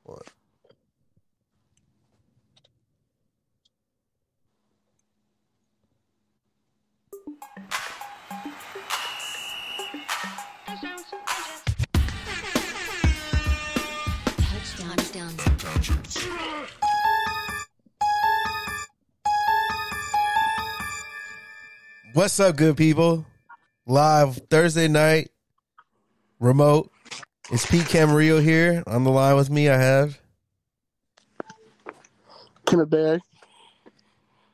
What? What's up, good people? Live Thursday night, remote. It's Pete Camarillo here. On the line with me, I have Kenneth.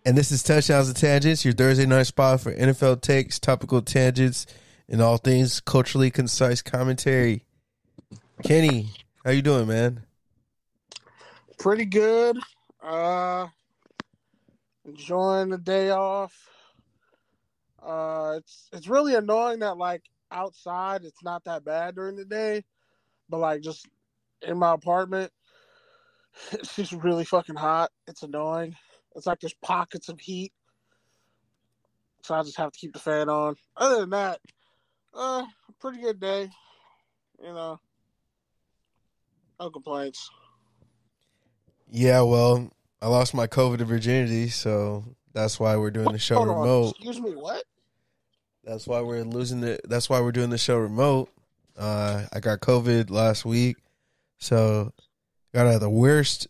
And this is Touchdowns and Tangents, your Thursday night spot for NFL takes, topical tangents, and all things culturally concise commentary. Kenny, how you doing, man? Pretty good. Enjoying the day off. It's really annoying that like outside it's not that bad during the day, but like just in my apartment, it's just really fucking hot. It's annoying. It's like there's pockets of heat, so I just have to keep the fan on. Other than that, pretty good day. You know, no complaints. Yeah, well, I lost my COVID virginity, so that's why we're doing the show Hold remote. on. Excuse me, what? That's why we're That's why we're doing the show remote. I got COVID last week, so got out of the worst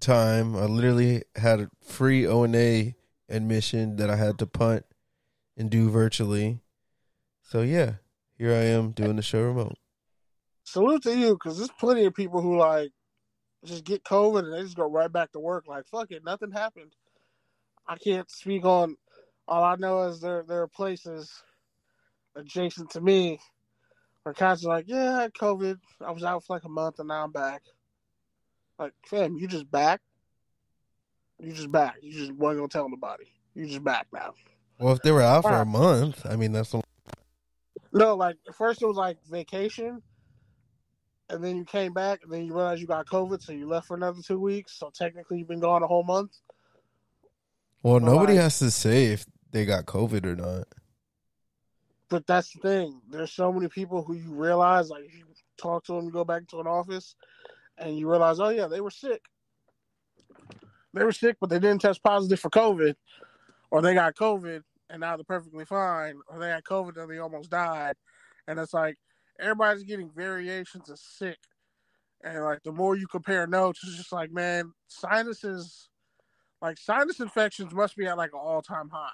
time. I literally had a free O&A admission that I had to punt and do virtually. So yeah, here I am doing the show remote. Salute to you, because there's plenty of people who like just get COVID and they just go right back to work. Like, fuck it, nothing happened. I can't speak on. All I know is there are places adjacent to me where cats are like, yeah, I had COVID. I was out for like a month and now I'm back. Like, fam, you just back? You just back. You just weren't going to tell nobody. You just back now. Well, if they were out for a month, I mean, that's... No, like, at first it was like vacation, and then you came back, and then you realized you got COVID, so you left for another 2 weeks. So technically you've been gone a whole month. Well, nobody has to say if they got COVID or not. But that's the thing. There's so many people who you realize, like, if you talk to them, you go back to an office, and you realize, oh, yeah, they were sick. They were sick, but they didn't test positive for COVID. Or they got COVID, and now they're perfectly fine. Or they had COVID, and they almost died. And it's like, everybody's getting variations of sick. And, like, the more you compare notes, it's just like, man, sinus infections must be at, like, an all-time high.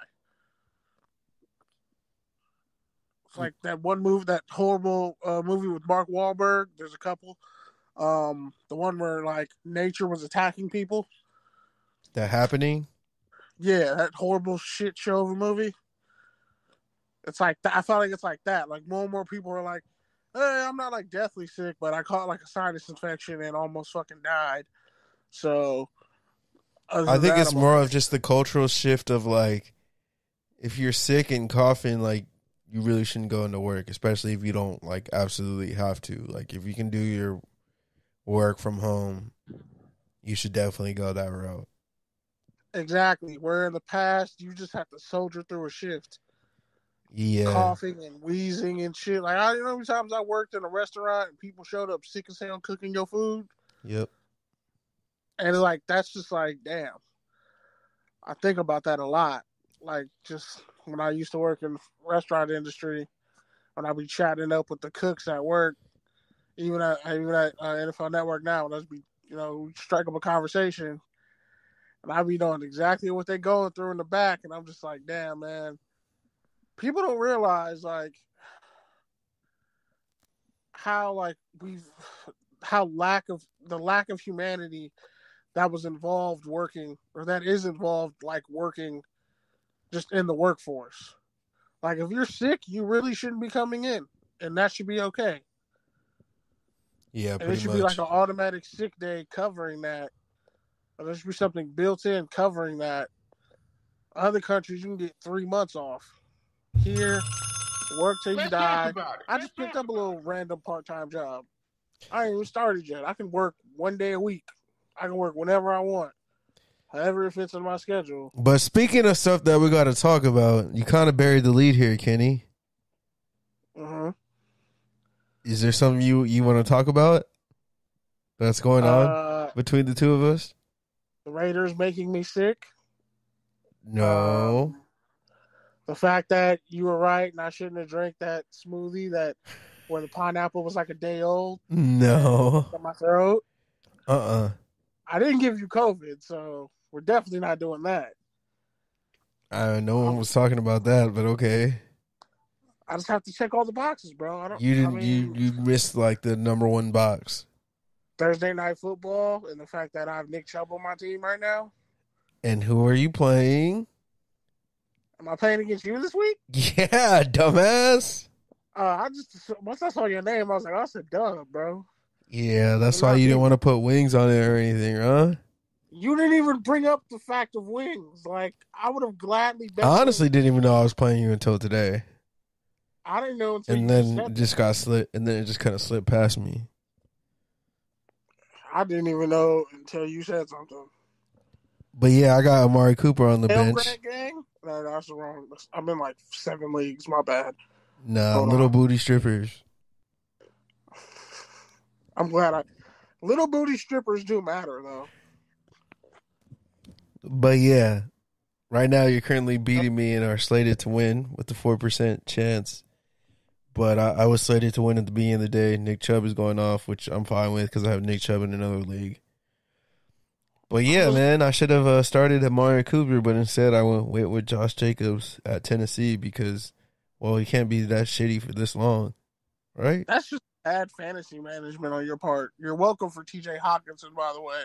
It's like that one movie, that horrible movie with Mark Wahlberg. There's a couple. The one where, like, nature was attacking people. That Happening? Yeah, that horrible shit show of a movie. It's like that. I feel like it's like that. Like, more and more people are like, hey, I'm not, like, deathly sick, but I caught, like, a sinus infection and almost fucking died. So, I think it's more of just the cultural shift of, like, if you're sick and coughing, like, you really shouldn't go into work, especially if you don't, like, absolutely have to. Like, if you can do your work from home, you should definitely go that route. Exactly. Where in the past, you just have to soldier through a shift. Yeah. Coughing and wheezing and shit. Like, I know how many times I worked in a restaurant and people showed up sick as hell cooking your food. Yep. And it's like, that's just like, damn. I think about that a lot. Like, just when I used to work in the restaurant industry, when I'd be chatting up with the cooks at work, even at NFL Network now, let's be, we strike up a conversation, and I be knowing exactly what they're going through in the back, and I'm just like, damn, man. People don't realize, like, how, like, the lack of humanity that was involved working, or that is involved, like, working just in the workforce. Like, if you're sick, you really shouldn't be coming in, and that should be okay. Yeah, and it should be like an automatic sick day covering that. Or there should be something built in covering that. Other countries, you can get 3 months off. Here, work till you die. I just picked up a little random part-time job. I ain't even started yet. I can work 1 day a week. I can work whenever I want. However it fits in my schedule. But speaking of stuff that we got to talk about, you kind of buried the lead here, Kenny. Mm-hmm. Is there something you want to talk about that's going on? between the two of us? The Raiders making me sick. No. The fact that you were right and I shouldn't have drank that smoothie where the pineapple was like a day old. No. In my throat. I didn't give you COVID, so we're definitely not doing that. No one was talking about that, but okay. I just have to check all the boxes, bro. You missed like the number one box. Thursday night football and the fact that I have Nick Chubb on my team right now. And who are you playing? Am I playing against you this week? Yeah, dumbass. Once I saw your name, I was like, oh, that's a dub, bro. Yeah, that's why you didn't want to put wings on it or anything, huh? You didn't even bring up the fact of wings. Like, I would have gladly bet. I honestly didn't even know I was playing you until today. I didn't know until and then it just got slipped, and then it just kind of slipped past me. I didn't even know until you said something. But yeah, I got Amari Cooper on the bench. Grant gang? No, that's wrong. I'm in like 7 leagues. My bad. Nah, little booty strippers. I'm glad little booty strippers do matter though. But yeah, right now you're currently beating me and are slated to win with the 4% chance. But I was slated to win at the beginning of the day. Nick Chubb is going off, which I'm fine with because I have Nick Chubb in another league. But yeah, man, I should have started Amari Cooper, but instead I went with Josh Jacobs at Tennessee because, well, he can't be that shitty for this long, right? That's just bad fantasy management on your part. You're welcome for TJ Hawkinson, by the way.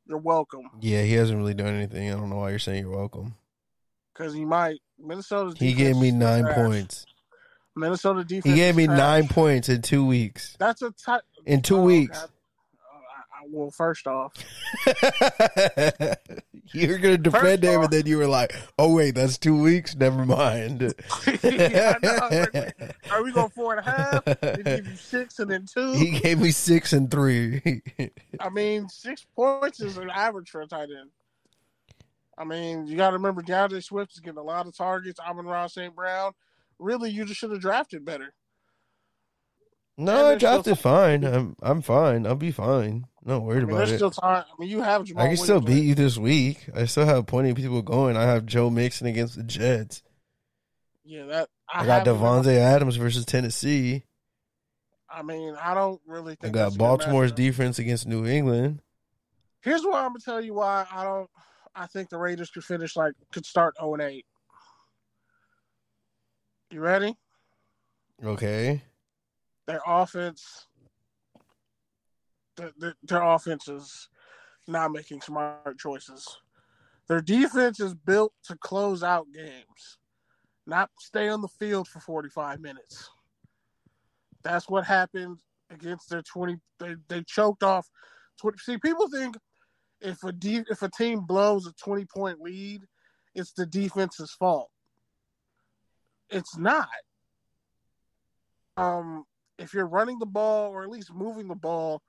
You're welcome. Yeah, he hasn't really done anything. I don't know why you're saying you're welcome. Because he might. Minnesota's He gave me 9 points. Minnesota defense. He gave me 9 points in 2 weeks. That's in 2 weeks. Well, first off, you're gonna defend him, and then you were like, "Oh wait, that's 2 weeks. Never mind." Yeah, are we going 4.5? He gave you 6 and then 2. He gave me 6 and 3. I mean, 6 points is an average for a tight end. I mean, you got to remember, DeAndre Swift is getting a lot of targets. Amon-Ra St. Brown. Really, you just should have drafted better. No, I drafted fine. I'm fine. I'll be fine. Not worried about there's it. Still time. I mean, you have Jamal I can still Williams beat you this week. I still have plenty of people going. I have Joe Mixon against the Jets. Yeah, I got Devontae Adams versus Tennessee. I mean, I don't really think I got Baltimore's defense against New England. Here's why I'm gonna tell you why I think the Raiders could start 0-8. You ready? Okay. Their offense is not making smart choices. Their defense is built to close out games, not stay on the field for 45 minutes. That's what happened against their 20. They choked off 20. See, people think if a team blows a 20-point lead, it's the defense's fault. It's not. If you're running the ball or at least moving the ball,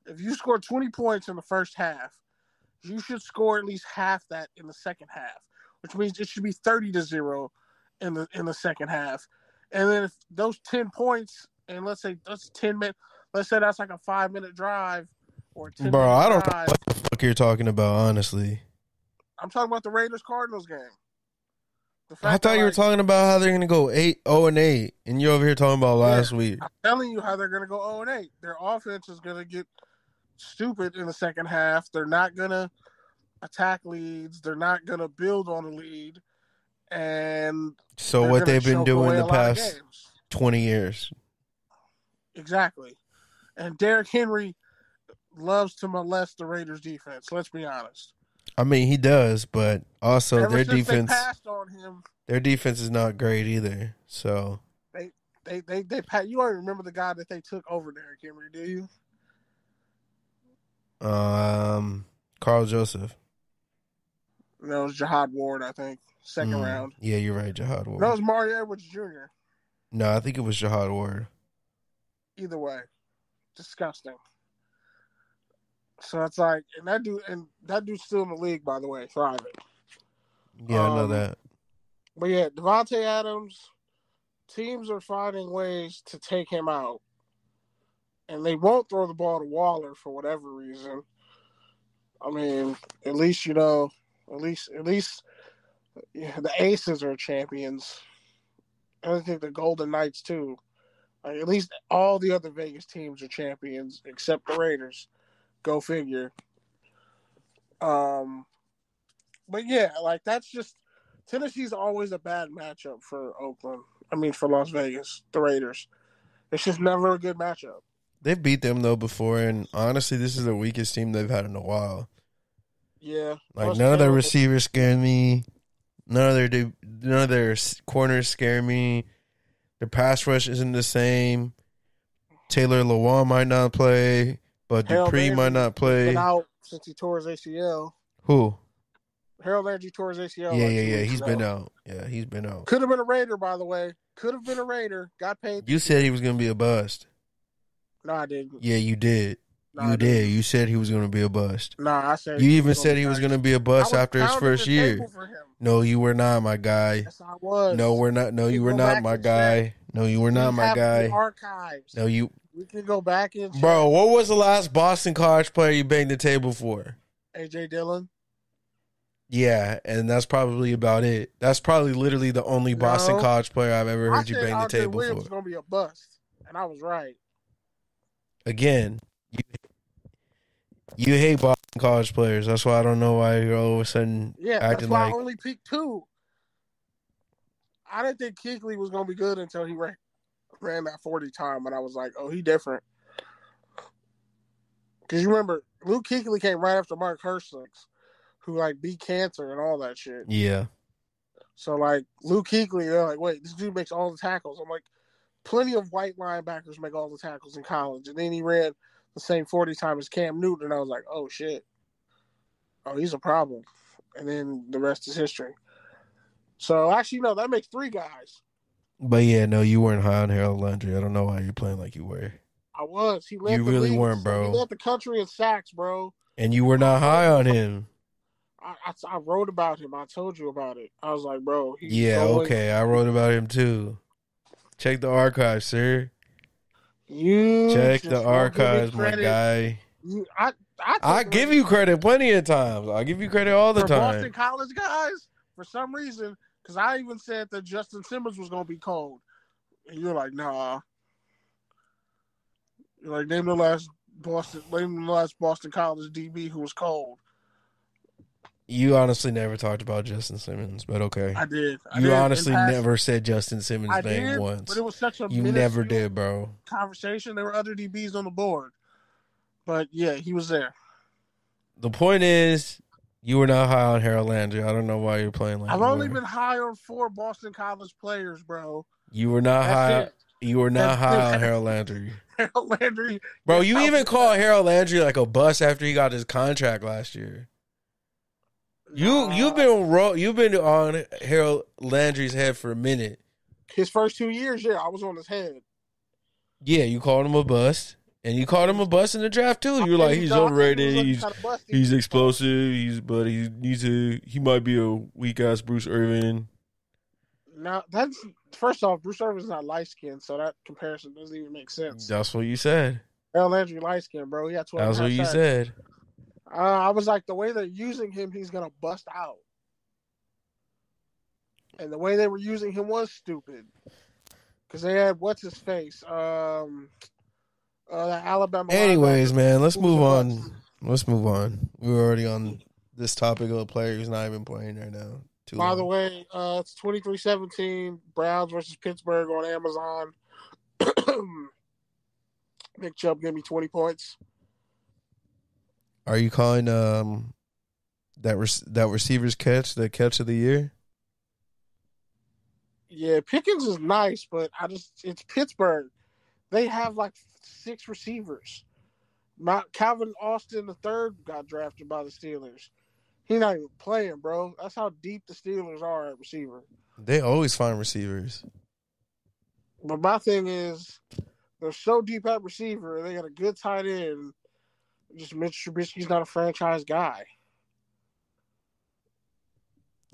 if you score 20 points in the first half, you should score at least half that in the second half, which means it should be 30-0 in the second half. And then if those 10 points, and let's say that's 10 minutes, let's say that's like a 5-minute drive or a 10 Bro, I don't drive. know what the fuck you're talking about, honestly. I'm talking about the Raiders-Cardinals game. I thought you were talking about how they're going to go 0-8, and you're over here talking about last week. I'm telling you how they're going to go 0-8. Their offense is going to get stupid in the second half. They're not going to attack leads. They're not going to build on a lead. And so what they've been doing the past 20 years. Exactly. And Derrick Henry loves to molest the Raiders defense. Let's be honest. I mean, he does, but also their defense. They passed on him. Their defense is not great either. So they you already remember the guy that they took over Derrick Henry, do you? Carl Joseph. No, it was Jihad Ward, I think. Second round. Yeah, you're right, Jihad Ward. No, it was Mario Edwards Jr. No, I think it was Jihad Ward. Either way, disgusting. So it's like, and that dude's still in the league, by the way, thriving. Yeah, I know that. But yeah, Devontae Adams, teams are finding ways to take him out, and they won't throw the ball to Waller for whatever reason. I mean, at least the Aces are champions. And I think the Golden Knights too. Like, at least all the other Vegas teams are champions except the Raiders. Go figure. But yeah, like that's just Tennessee's always a bad matchup for Oakland. I mean, for Las Vegas, the Raiders. It's just never a good matchup. They've beat them though before, and honestly, this is the weakest team they've had in a while. Yeah, like none of their receivers scare me. None of their corners scare me. Their pass rush isn't the same. Taylor Lewan might not play, but Dupree might not play. He's been out since he tore his ACL. Who? Harold Landry tore his ACL. Yeah. He's been out. Yeah, he's been out. Could have been a Raider, by the way. Could have been a Raider. Got paid. You said he was going to be a bust. No, I didn't. Yeah, you did. No, you did. You said he was going to be a bust. No, I said. You even said he was going to be a bust after his first year. No, you were not, my guy. Yes, I was. No, we're not. No, you were not, my guy. No, you were not, my guy. Archives. No, you. We can go back and. Bro, what was the last Boston College player you banged the table for? AJ Dillon. Yeah, and that's probably about it. That's probably literally the only Boston College player I've ever heard you bang the table for. Was going to be a bust, and I was right. Again, you hate Boston College players. That's why I don't know why you're all of a sudden acting like. That's why I only picked two. I didn't think Kuechly was going to be good until he ran that 40 time, and I was like, oh, he different. Because you remember, Luke Kuechly came right after Mark Herschlix, who, like, beat cancer and all that shit. Yeah. So, like, Luke Kuechly, they're like, wait, this dude makes all the tackles. I'm like, plenty of white linebackers make all the tackles in college. And then he ran the same 40 time as Cam Newton, and I was like, oh, shit. Oh, he's a problem. And then the rest is history. So, actually, no, that makes three guys. But, yeah, no, you weren't high on Harold Landry. I don't know why you're playing like you were. I was. He led you the really league. Weren't, bro. He led the country in sacks, bro. And you were not high on him. I wrote about him. I told you about it. I was like, bro. Okay. I wrote about him, too. Check the archives, sir. Check the archives, my guy. I give you credit plenty of times. I give you credit all the time. Boston College guys, for some reason, because I even said that Justin Simmons was going to be cold. And you're like, nah. You're like, name the last Boston College DB who was cold. You honestly never talked about Justin Simmons, but okay. I did. You honestly never said Justin Simmons' name once. But it was such a you never did, bro. Conversation. There were other DBs on the board, but yeah, he was there. The point is, you were not high on Harold Landry. I don't know why you're playing like. I've only been high on 4 Boston College players, bro. You were not high. You were not high on Harold Landry. Harold Landry, bro. You even called Harold Landry like a bust after he got his contract last year. You've been on Harold Landry's head for a minute. His first 2 years, yeah, I was on his head. Yeah, you called him a bust, and you called him a bust in the draft too. You're like, he's overrated. He's explosive. He might be a weak ass Bruce Irvin. Now that's first off, Bruce Irvin's not light skinned, so that comparison doesn't even make sense. That's what you said. Harold Landry light skinned, bro. He had 12. That's what you said. I was like, the way they're using him, he's going to bust out. And the way they were using him was stupid. Because they had, what's his face? That Alabama. Anyways, man, let's move on. Let's move on. We're already on this topic of a player who's not even playing right now. By the way, it's 23-17, Browns versus Pittsburgh on Amazon. Nick Chubb gave me 20 points. Are you calling that receiver's catch the catch of the year? Yeah, Pickens is nice, but it's Pittsburgh. They have like 6 receivers. Not Calvin Austin III got drafted by the Steelers. He's not even playing, bro. That's how deep the Steelers are at receiver. They always find receivers. But my thing is, they're so deep at receiver. They got a good tight end. Just Mitch Trubisky's not a franchise guy.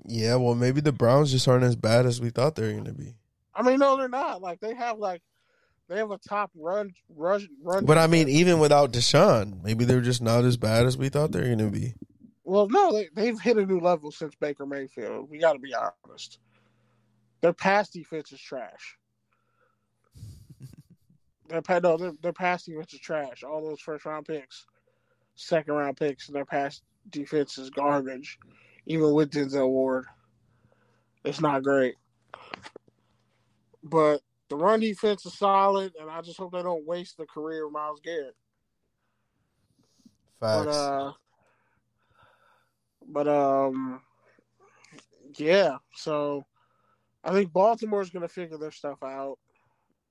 Yeah, well, maybe the Browns just aren't as bad as we thought they were going to be. I mean, no, they're not. Like, they have, like, They have a top run. But I mean, defense. even without Deshaun, maybe they're just not as bad as we thought they're going to be. Well, no, they've hit a new level since Baker Mayfield. We got to be honest. Their pass defense is trash. Their pass defense is trash. All those first round picks, second round picks, and their pass defense is garbage. Even with Denzel Ward, it's not great. But the run defense is solid, and I just hope they don't waste the career of Myles Garrett. Facts. Yeah. So I think Baltimore's going to figure their stuff out.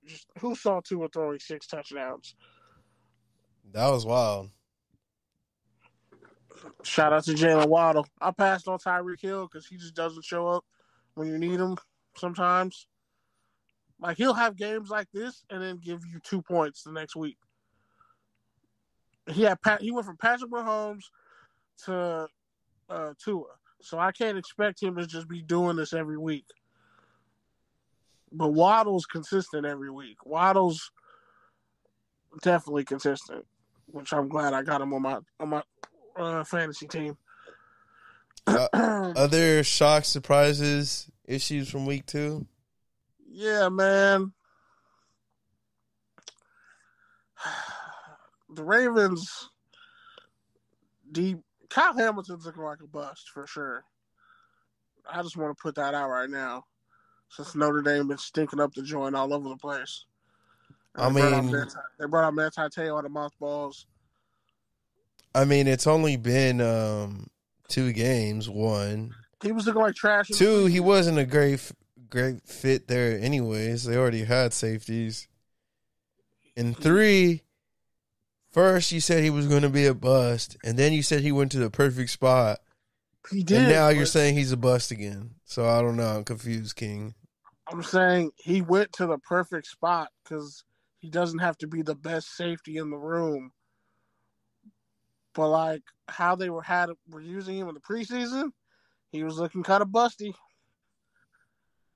Just who saw Tua throwing 6 touchdowns? That was wild. Shout out to Jalen Waddle. I passed on Tyreek Hill because he just doesn't show up when you need him sometimes. Like, he'll have games like this and then give you 2 points the next week. He went from Patrick Mahomes to Tua. So I can't expect him to just be doing this every week. But Waddle's consistent every week. Waddle's definitely consistent, which I'm glad I got him on my fantasy team. Other shocks, surprises, issues from week 2? Yeah, man. The Ravens, Kyle Hamilton's looking like a bust for sure. I just want to put that out right now, since Notre Dame been stinking up the joint all over the place. They brought out Manti Te'o out of mothballs. I mean, it's only been 2 games. 1, he was looking like trash. 2, he wasn't a great fit there anyways. They already had safeties. And 3, first you said he was going to be a bust, and then you said he went to the perfect spot. He did. And now you're saying he's a bust again. So I don't know. I'm confused, King. I'm saying he went to the perfect spot because he doesn't have to be the best safety in the room. But like how they were using him in the preseason, he was looking kind of busty.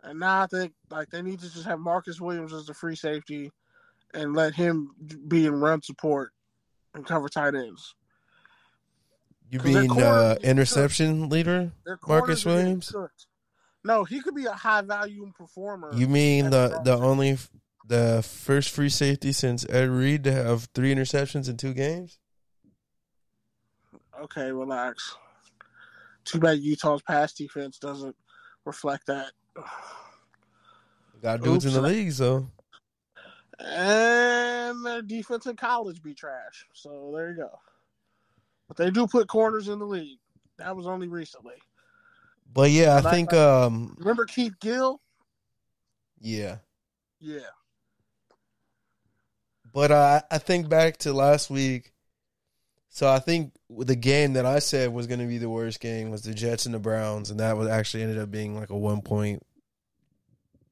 And now I think like they need to just have Marcus Williams as the free safety and let him be in run support and cover tight ends. You mean interception leader, Marcus Williams? No, he could be a high value performer. You mean the first free safety since Ed Reed to have 3 interceptions in 2 games? Okay, relax. Too bad Utah's pass defense doesn't reflect that. Got dudes in the leagues, though. And their defense in college be trash. So there you go. But they do put corners in the league. That was only recently. But yeah, I think remember Keith Gill? Yeah. Yeah. But I think back to last week. So I think the game that I said was going to be the worst game was the Jets and the Browns, and that was actually ended up being like a 1 point.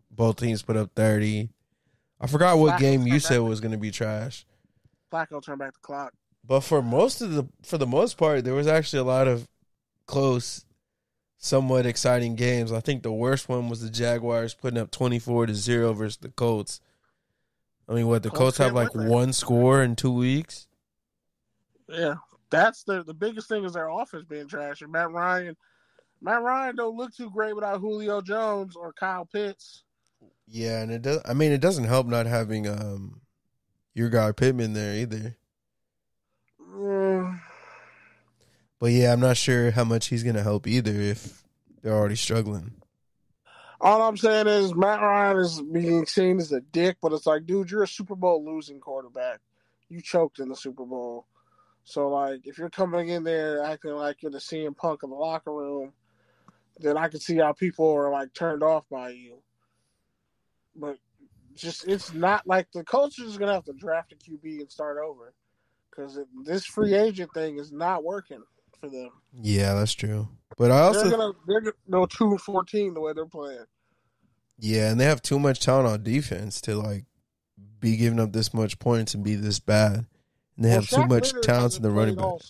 Both teams put up 30. I forgot what game you said was going to be trash. Flacco turned back the clock. But for the most part, there was actually a lot of close, somewhat exciting games. I think the worst one was the Jaguars putting up 24-0 versus the Colts. I mean, the Colts have like 1 score in 2 weeks? Yeah, that's the biggest thing is their offense being trash. And Matt Ryan don't look too great without Julio Jones or Kyle Pitts. Yeah, and it doesn't help not having your guy Pittman there either. But yeah, I'm not sure how much he's going to help either if they're already struggling. All I'm saying is Matt Ryan is being seen as a dick, but it's like, dude, you're a Super Bowl losing quarterback. You choked in the Super Bowl. So, like, if you're coming in there acting like you're the CM Punk of the locker room, then I can see how people are, like, turned off by you. But it's not like the coach is going to have to draft a QB and start over because this free agent thing is not working for them. Yeah, that's true. But I also they're gonna go 2-14 the way they're playing. Yeah, and they have too much talent on defense to like be giving up this much points and be this bad. And they have too much talent in the running back.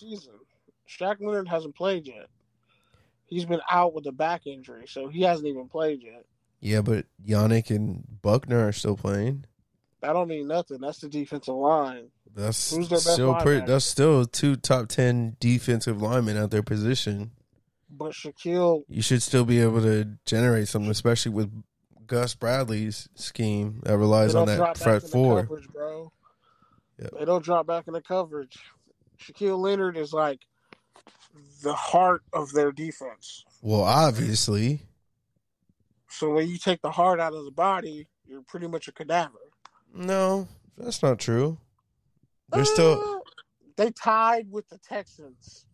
Shaq Leonard hasn't played yet. He's been out with a back injury, so he hasn't even played yet. Yeah, but Yannick and Buckner are still playing. That don't mean nothing. That's the defensive line. That's Who's their best still linebacker? That's still 2 top 10 defensive linemen at their position. But Shaquille, You should still be able to generate something, especially with Gus Bradley's scheme that relies on that front four. Coverage, bro. Yep. They don't drop back in the coverage. Shaquille Leonard is like the heart of their defense. Well, obviously. So when you take the heart out of the body, you're pretty much a cadaver. No, that's not true. They're still. They tied with the Texans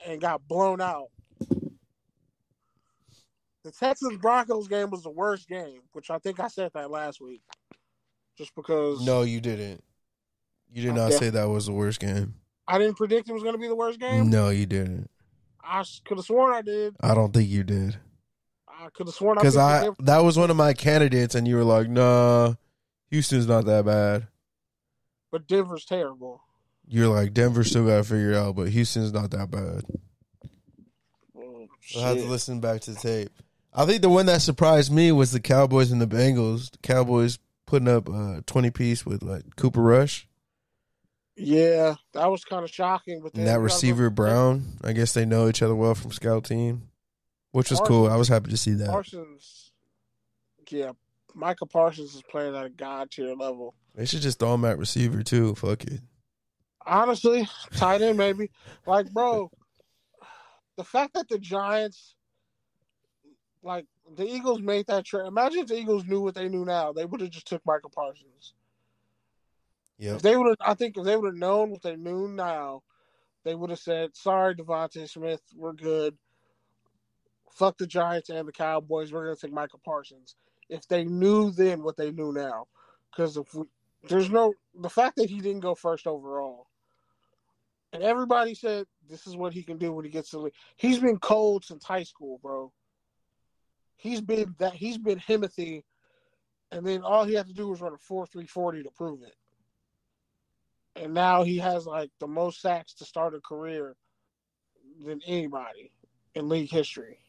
and got blown out. The Texans-Broncos game was the worst game, which I think I said that last week. Just because... No, you didn't. You did not say that was the worst game. I didn't predict it was going to be the worst game? No, you didn't. I could have sworn I did. I don't think you did. I could have sworn I did. Because that was one of my candidates, and you were like, nah, Houston's not that bad. But Denver's terrible. You're like, Denver still got to figure it out, but Houston's not that bad. I'll have to listen back to the tape. I think the one that surprised me was the Cowboys and the Bengals. The Cowboys putting up 20-piece with like Cooper Rush. Yeah, that was kind of shocking. But and that receiver Brown, I guess they know each other well from scout team, which was cool. I was happy to see that. Micah Parsons is playing at a god tier level. They should just throw him at receiver too. Fuck it. Honestly, tight end maybe. Like, bro, the fact that the Giants, like, the Eagles made that trade. Imagine if the Eagles knew what they knew now. They would have just took Micah Parsons. Yeah. If they would have known what they knew now, they would have said, sorry, Devontae Smith, we're good. Fuck the Giants and the Cowboys. We're going to take Micah Parsons. If they knew then what they knew now. Because the fact that he didn't go first overall. And everybody said this is what he can do when he gets to the league. He's been cold since high school, bro. He's been Himothy, and then all he had to do was run a 4.3 40 to prove it. And now he has like the most sacks to start a career than anybody in league history.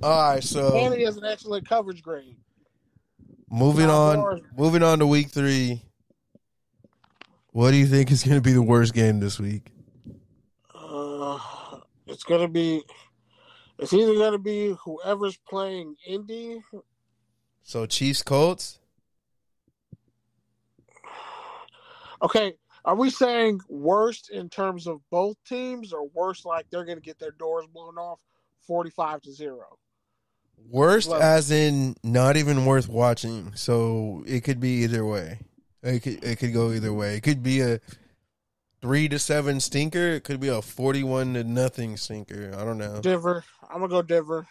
All right, so and he has an excellent coverage grade. Moving on to week 3. What do you think is going to be the worst game this week? It's either going to be whoever's playing Indy. So Chiefs Colts? Okay, are we saying worst in terms of both teams or worst like they're going to get their doors blown off 45-0? Worst as in not even worth watching. So it could be either way. It could go either way. It could be a 3-7 stinker. It could be a 41-0 stinker. I don't know. Denver. I'm gonna go Denver.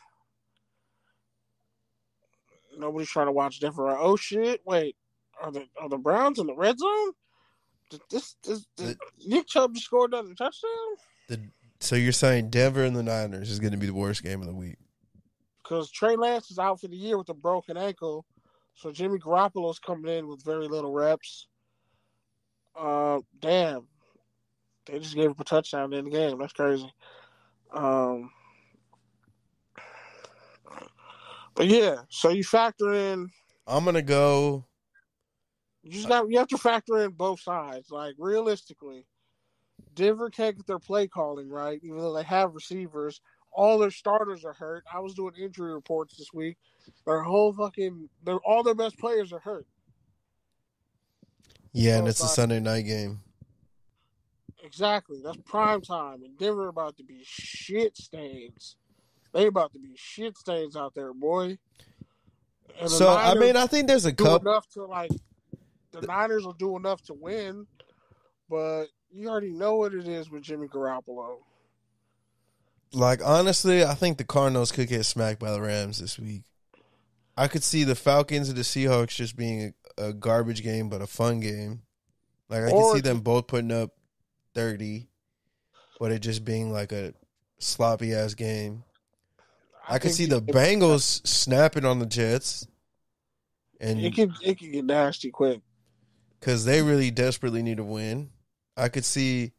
Nobody's trying to watch Denver. Oh shit! Wait, are the Browns in the red zone? Did Nick Chubb just scored another touchdown? So you're saying Denver and the Niners is going to be the worst game of the week? Because Trey Lance is out for the year with a broken ankle. So Jimmy Garoppolo's coming in with very little reps. Damn. They just gave up a touchdown in the game. That's crazy. But yeah, so you factor in. I'm going to go. You have to factor in both sides. Like, realistically, Denver can't get their play calling right, even though they have receivers. All their starters are hurt. I was doing injury reports this week. All their best players are hurt. Yeah, so and it's a Sunday night game. Exactly. That's prime time. And Denver about to be shit stains. They about to be shit stains out there, boy. And so, I think there's a couple. The Niners will do enough to win, but you already know what it is with Jimmy Garoppolo. Like, honestly, I think the Cardinals could get smacked by the Rams this week. I could see the Falcons and the Seahawks just being a garbage game, but a fun game. Like, I could see them both putting up 30, but it just being like a sloppy-ass game. I could see the Bengals snapping on the Jets. And it could get nasty quick. Because they really desperately need a win. I could see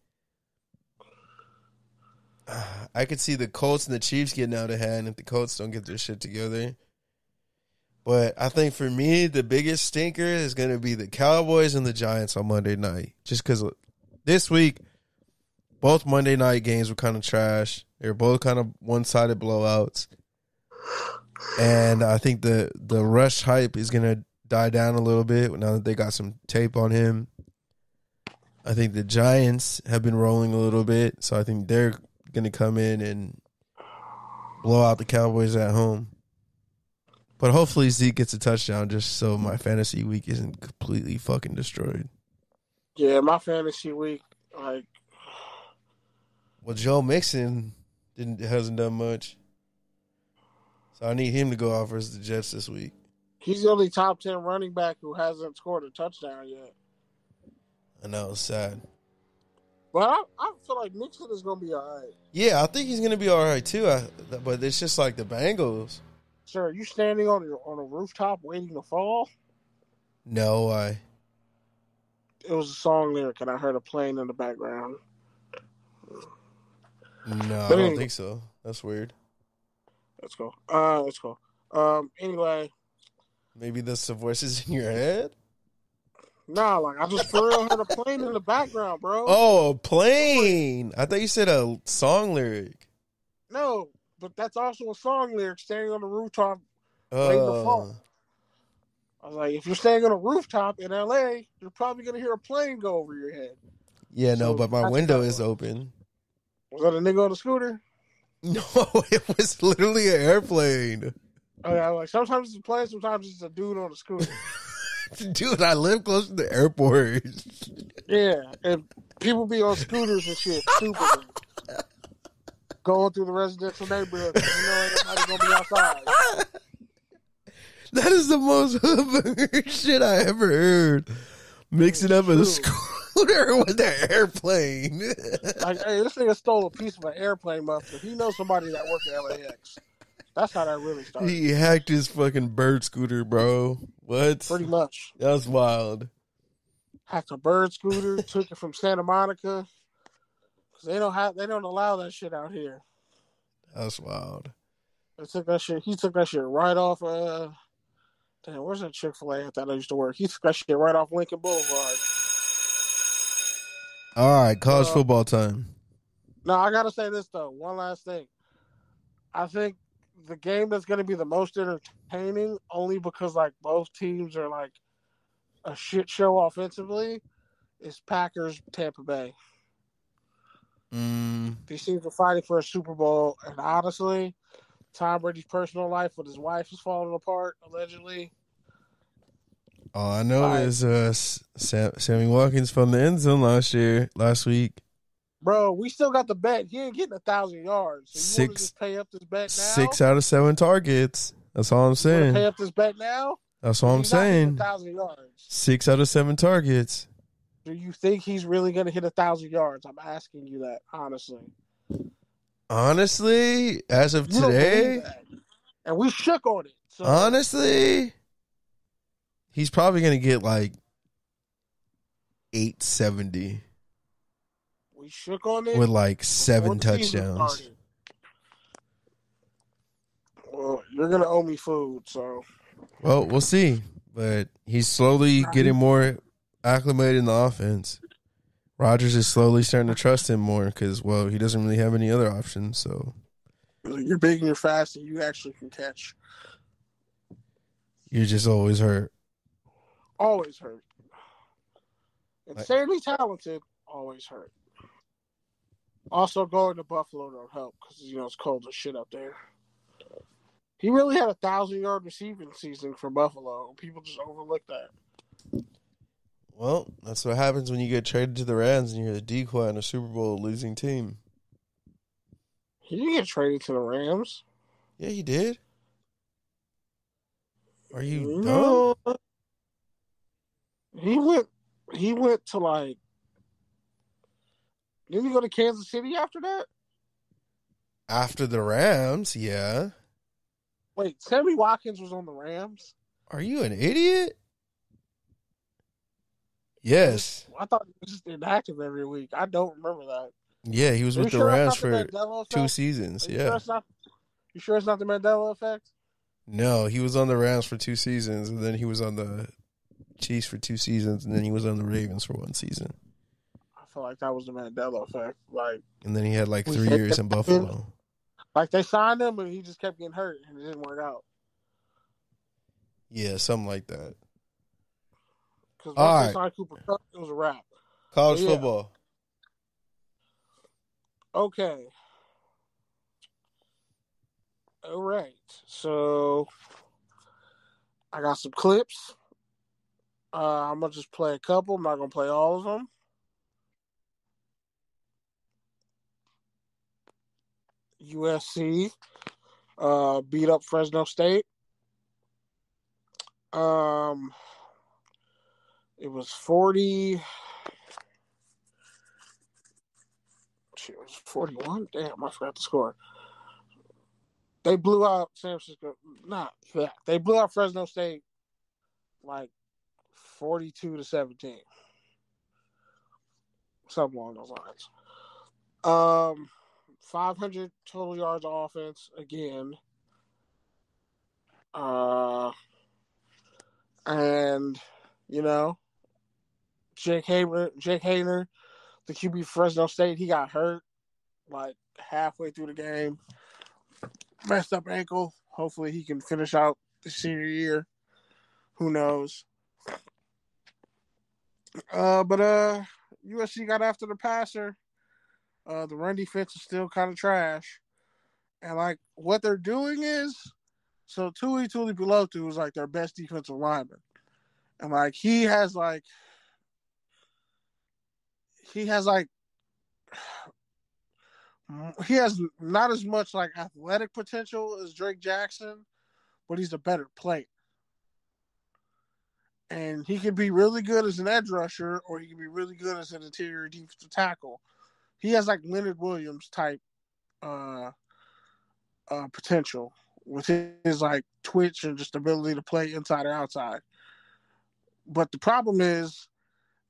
the Colts and the Chiefs getting out of hand if the Colts don't get their shit together. But I think for me, the biggest stinker is going to be the Cowboys and the Giants on Monday night. Just because this week, both Monday night games were kind of trash. They were both kind of one-sided blowouts. And I think the Rush hype is going to die down a little bit now that they got some tape on him. I think the Giants have been rolling a little bit, so I think they're going to come in and blow out the Cowboys at home. But hopefully Zeke gets a touchdown just so my fantasy week isn't completely fucking destroyed. Yeah, my fantasy week, like... Well, Joe Mixon hasn't done much. So I need him to go off versus the Jets this week. He's the only top 10 running back who hasn't scored a touchdown yet. I know, it's sad. But I feel like Mixon is going to be all right. Yeah, I think he's going to be all right too. But it's just like the Bengals. Sir, are you standing on a rooftop waiting to fall? No, It was a song lyric, and I heard a plane in the background. No, I don't think so. That's weird. Let's go. Anyway. Maybe that's the voices in your head? Nah, like, I just for real heard a plane in the background, bro. Oh, a plane. I thought you said a song lyric. No, but that's also a song lyric, standing on the rooftop waiting to fall. I was like, if you're staying on a rooftop in L.A., you're probably going to hear a plane go over your head. Yeah, so no, but my window is open. Was that a nigga on a scooter? No, it was literally an airplane. Oh, yeah, like sometimes it's a plane, sometimes it's a dude on a scooter. Dude, I live close to the airport. Yeah, and people be on scooters and shit, stupid. Going through the residential neighborhood. You know ain't nobody going to be outside. That is the most hood shit I ever heard. Mixing up a scooter with an airplane. Like, hey, this nigga stole a piece of an airplane muffler. He knows somebody that worked at LAX. That's how that really started. He hacked his fucking bird scooter, bro. What? Pretty much. That's wild. Hacked a bird scooter, took it from Santa Monica. Because they don't allow that shit out here. That's wild. He took that shit right off damn, where's that Chick-fil-A at that I used to work? He took that shit right off Lincoln Boulevard. All right, college football time. No, I gotta say this though. One last thing. I think the game that's gonna be the most entertaining, only because like both teams are like a shit show offensively, is Packers Tampa Bay. These teams are fighting for a Super Bowl, and honestly, Tom Brady's personal life with his wife is falling apart, allegedly. All I know is Sammy Watkins from the end zone last week. Bro, we still got the bet. He ain't getting 1,000 yards. So you want to just pay up this bet now? 6 out of 7 targets. That's all I'm saying. Pay up this bet now? That's all I'm saying. 1,000 yards. 6 out of 7 targets. Do you think he's really going to hit 1,000 yards? I'm asking you that, honestly. Honestly, as of today, and we shook on it. So. Honestly, he's probably going to get like 870. We shook on it with like 7 touchdowns. Well, you're going to owe me food, so. Well, we'll see. But he's slowly getting more acclimated in the offense. Rodgers is slowly starting to trust him more because, well, he doesn't really have any other options. So you're big and you're fast and you actually can catch. You're just always hurt. Always hurt. Insanely talented, always hurt. Also, going to Buffalo don't help because, it's cold as shit up there. He really had 1,000-yard receiving season for Buffalo. People just overlook that. Well, that's what happens when you get traded to the Rams and you're the decoy on a Super Bowl losing team. He didn't get traded to the Rams. Yeah, he did. Are you dumb? He went to like. Didn't he go to Kansas City after that? After the Rams, yeah. Wait, Sammy Watkins was on the Rams? Are you an idiot? Yes. I thought he was just inactive every week. I don't remember that. Yeah, he was with the Rams for 2 seasons. You sure it's not the Mandela effect? No, he was on the Rams for 2 seasons, and then he was on the Chiefs for 2 seasons, and then he was on the Ravens for 1 season. I feel like that was the Mandela effect. Like, and then he had like 3 years in Buffalo. Like they signed him, but he just kept getting hurt, and it didn't work out. Yeah, something like that. Because once they signed Cooper Kupp, it was a wrap. College football. Okay. All right. So I got some clips. I'm going to just play a couple. I'm not going to play all of them. USC beat up Fresno State. It was 40. It was 41. Damn, I forgot the score. They blew out San Francisco. Not that. They blew out Fresno State like 42-17. Something along those lines. 500 total yards of offense again. And you know, Jake Hader, the QB Fresno State, he got hurt like halfway through the game. Messed up ankle. Hopefully he can finish out the senior year. Who knows? But USC got after the passer. The run defense is still kind of trash. And like what they're doing is, so Tuli Pilotu is like their best defensive lineman. And like he has not as much like athletic potential as Drake Jackson, but he's a better player. And he can be really good as an edge rusher, or he can be really good as an interior defensive tackle. He has like Leonard Williams type potential with his like twitch and just ability to play inside or outside. But the problem is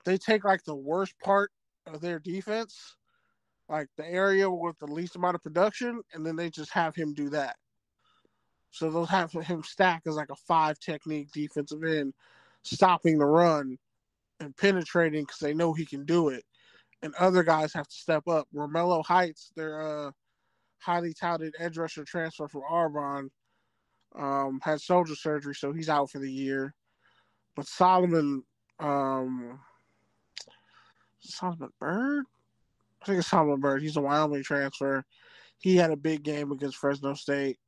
they take like the worst part of their defense, like the area with the least amount of production, and then they just have him do that. So they'll have him stack as like a 5 technique defensive end, stopping the run and penetrating because they know he can do it. And other guys have to step up. Romello Heights, their highly touted edge rusher transfer from Arbonne, had shoulder surgery, so he's out for the year. But Solomon Bird? I think it's Solomon Bird. He's a Wyoming transfer. He had a big game against Fresno State.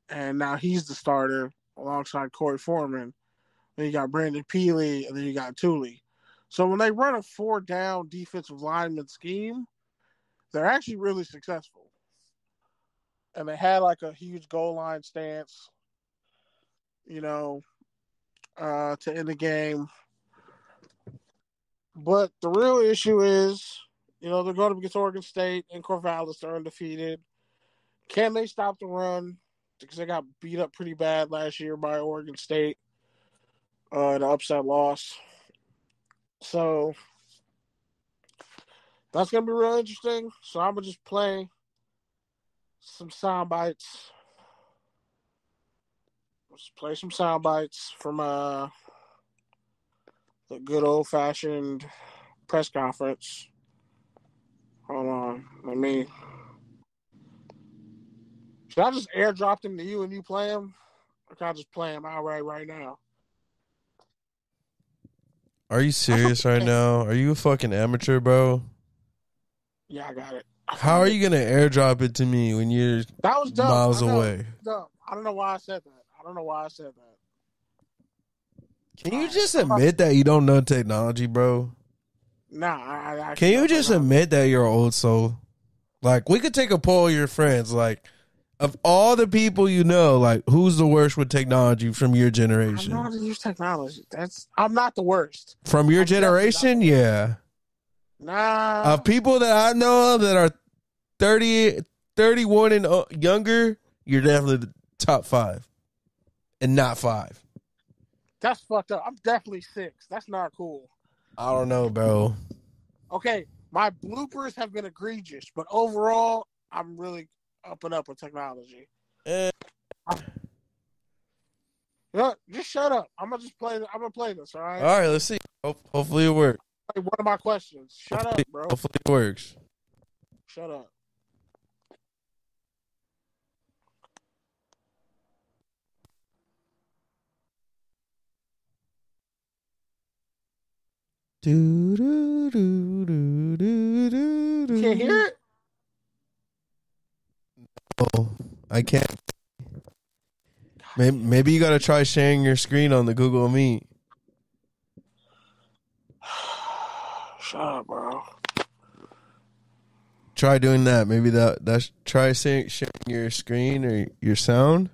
And now he's the starter alongside Corey Foreman. Then you got Brandon Peely, and then you got Tuli. So when they run a 4-down defensive lineman scheme, they're actually really successful. And they had like a huge goal line stance, to end the game. But the real issue is, they're going up against Oregon State and Corvallis. They're undefeated. Can they stop the run? Because they got beat up pretty bad last year by Oregon State. An upset loss. So that's going to be real interesting. So I'm going to just play some sound bites. Let's play some sound bites from the good old-fashioned press conference. Hold on. Should I just airdrop them to you and you play them? Or can I just play them outright right now? Are you serious right now? Are you a fucking amateur, bro? Yeah, I got it. How are you going to airdrop it to me when you're miles away? Dumb. I don't know why I said that. Can you just admit that you don't know technology, bro? Nah. Can you just admit that you're an old soul? Like, we could take a poll of your friends. Like, of all the people you know, like, who's the worst with technology from your generation? I know how to use technology. I'm not the worst. From your generation, yeah. Nah. Of people that I know of that are 30, 31 and younger, you're definitely the top 5. And not 5. That's fucked up. I'm definitely 6. That's not cool. I don't know, bro. Okay, my bloopers have been egregious, but overall, I'm really up and up with technology. No, just shut up. I'm gonna play this. All right. All right, let's see. Hopefully it works. Hey, what are my questions? Shut up, bro. Hopefully it works. Shut up. Do, do, do, do, do, do, You can't hear it? Oh, I can't. Maybe you got to try sharing your screen on the Google Meet. Shut up, bro. Try doing that. Maybe that's try sharing your screen or your sound.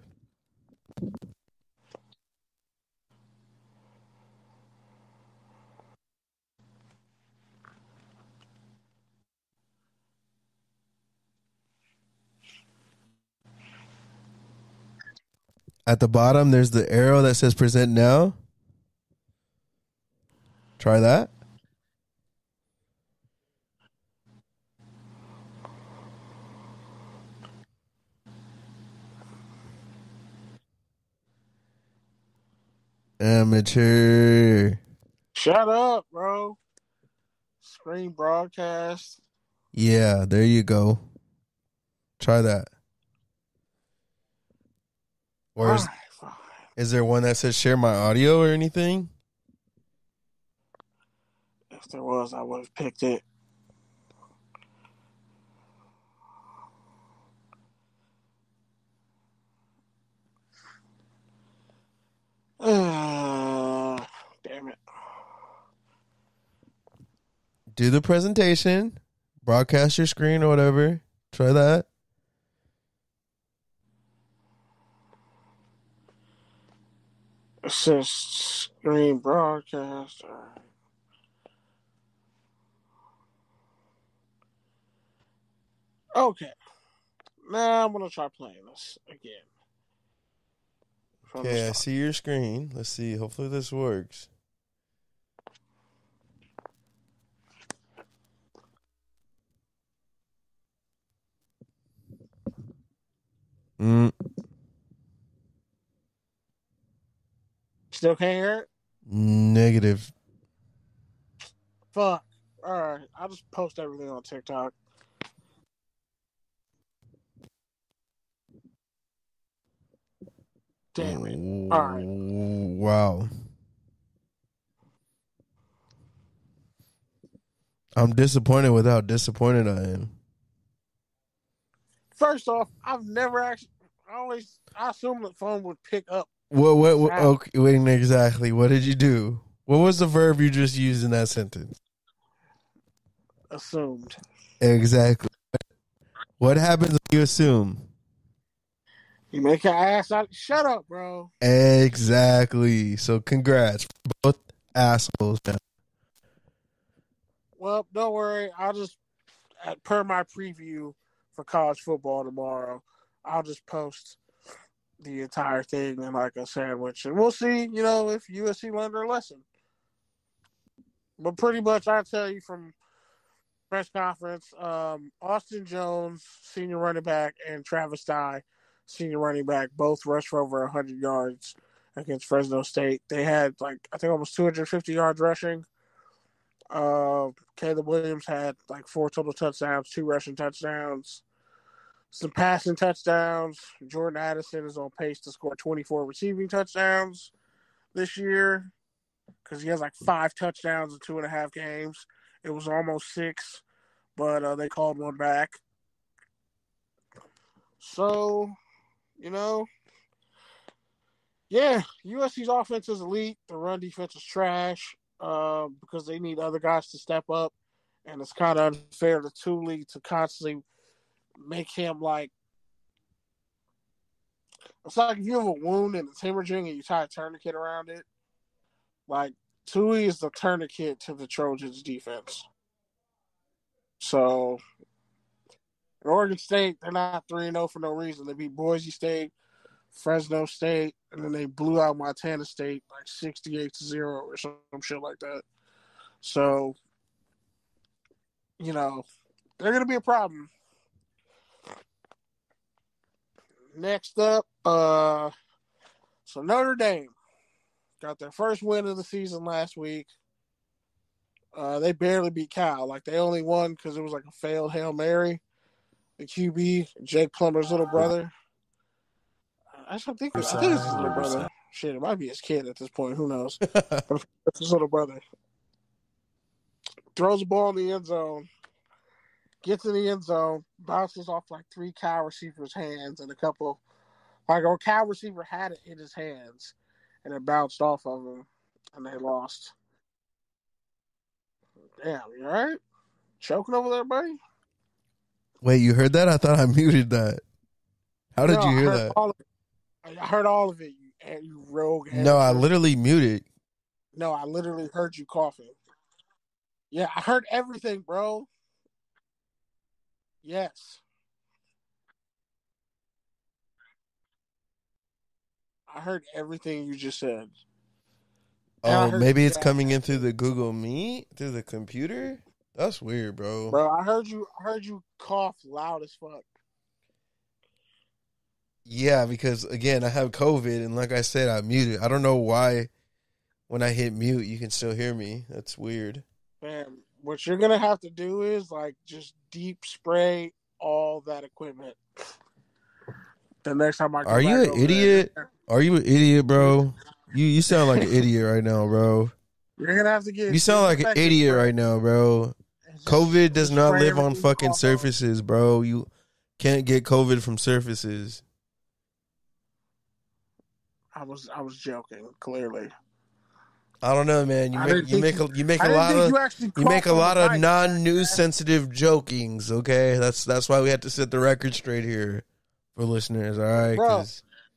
At the bottom, there's the arrow that says present now. Try that. Amateur. Shut up, bro. Screen broadcast. Yeah, there you go. Try that. Or is there one that says share my audio or anything? If there was, I would have picked it. Damn it. Do the presentation. Broadcast your screen or whatever. Try that. It says screen broadcast. All right. Okay. Now I'm going to try playing this again. Okay, I see your screen. Let's see. Hopefully this works. Still can't hear it? Negative. Fuck. All right. I'll just post everything on TikTok. Damn it. All right. Wow. I'm disappointed with how disappointed I am. First off, I've never actually. I assumed the phone would pick up. What okay, wait, exactly. What did you do? What was the verb you just used in that sentence? Assumed. Exactly. What happens when you assume? You make your ass out. Shut up, bro. Exactly. So congrats. Both assholes now. Well, don't worry. I'll just, per my preview for college football tomorrow, I'll just post the entire thing in like a sandwich. And we'll see, if USC learned their lesson. But pretty much I tell you from press conference, Austin Jones, senior running back, and Travis Dye, senior running back, both rushed for over 100 yards against Fresno State. They had I think almost 250 yards rushing. Caleb Williams had 4 total touchdowns, 2 rushing touchdowns, some passing touchdowns. Jordan Addison is on pace to score 24 receiving touchdowns this year because he has 5 touchdowns in 2.5 games. It was almost 6, but they called one back. So, yeah, USC's offense is elite. The run defense is trash because they need other guys to step up. And it's kind of unfair to Thule to constantly make him it's like if you have a wound and it's hemorrhaging and you tie a tourniquet around it. Thule is the tourniquet to the Trojans defense. So, in Oregon State, they're not 3-0 for no reason. They beat Boise State, Fresno State, and then they blew out Montana State 68-0 or some shit like that. So, they're going to be a problem. Next up, So Notre Dame got their first win of the season last week. They barely beat Cal. Like, they only won because it was like a failed Hail Mary. The QB, Jake Plummer's little brother. I think it's his little brother. Shit, it might be his kid at this point. Who knows? But it's his little brother. Throws the ball in the end zone. Gets in the end zone. Bounces off like 3 Cal receivers' hands and a couple. Like, a Cal receiver had it in his hands. And it bounced off of him. And they lost. Damn, you all right? Choking over there, buddy? Wait, you heard that? I thought I muted that. How did you hear that? I heard all of it, you rogue amateur. No, I literally muted. No, I literally heard you coughing. Yeah, I heard everything, bro. Yes. I heard everything you just said. Oh, maybe it's coming in through the Google Meet, through the computer? That's weird, bro. Bro, I heard you cough loud as fuck. Yeah, because, again, I have COVID, and like I said, I muted. I don't know why when I hit mute, you can still hear me. That's weird. Man, what you're going to have to do is, like, just deep spray all that equipment. The next time I come Are you an idiot? Are you an idiot, bro? You sound like an idiot right now, bro. You're going to have to get... You sound like an idiot right now, bro. COVID does not live on fucking surfaces, bro. You can't get COVID from surfaces. I was joking, clearly. I don't know, man. You make a lot of non-news sensitive jokings. Okay, that's why we have to set the record straight here for listeners. All right, bro.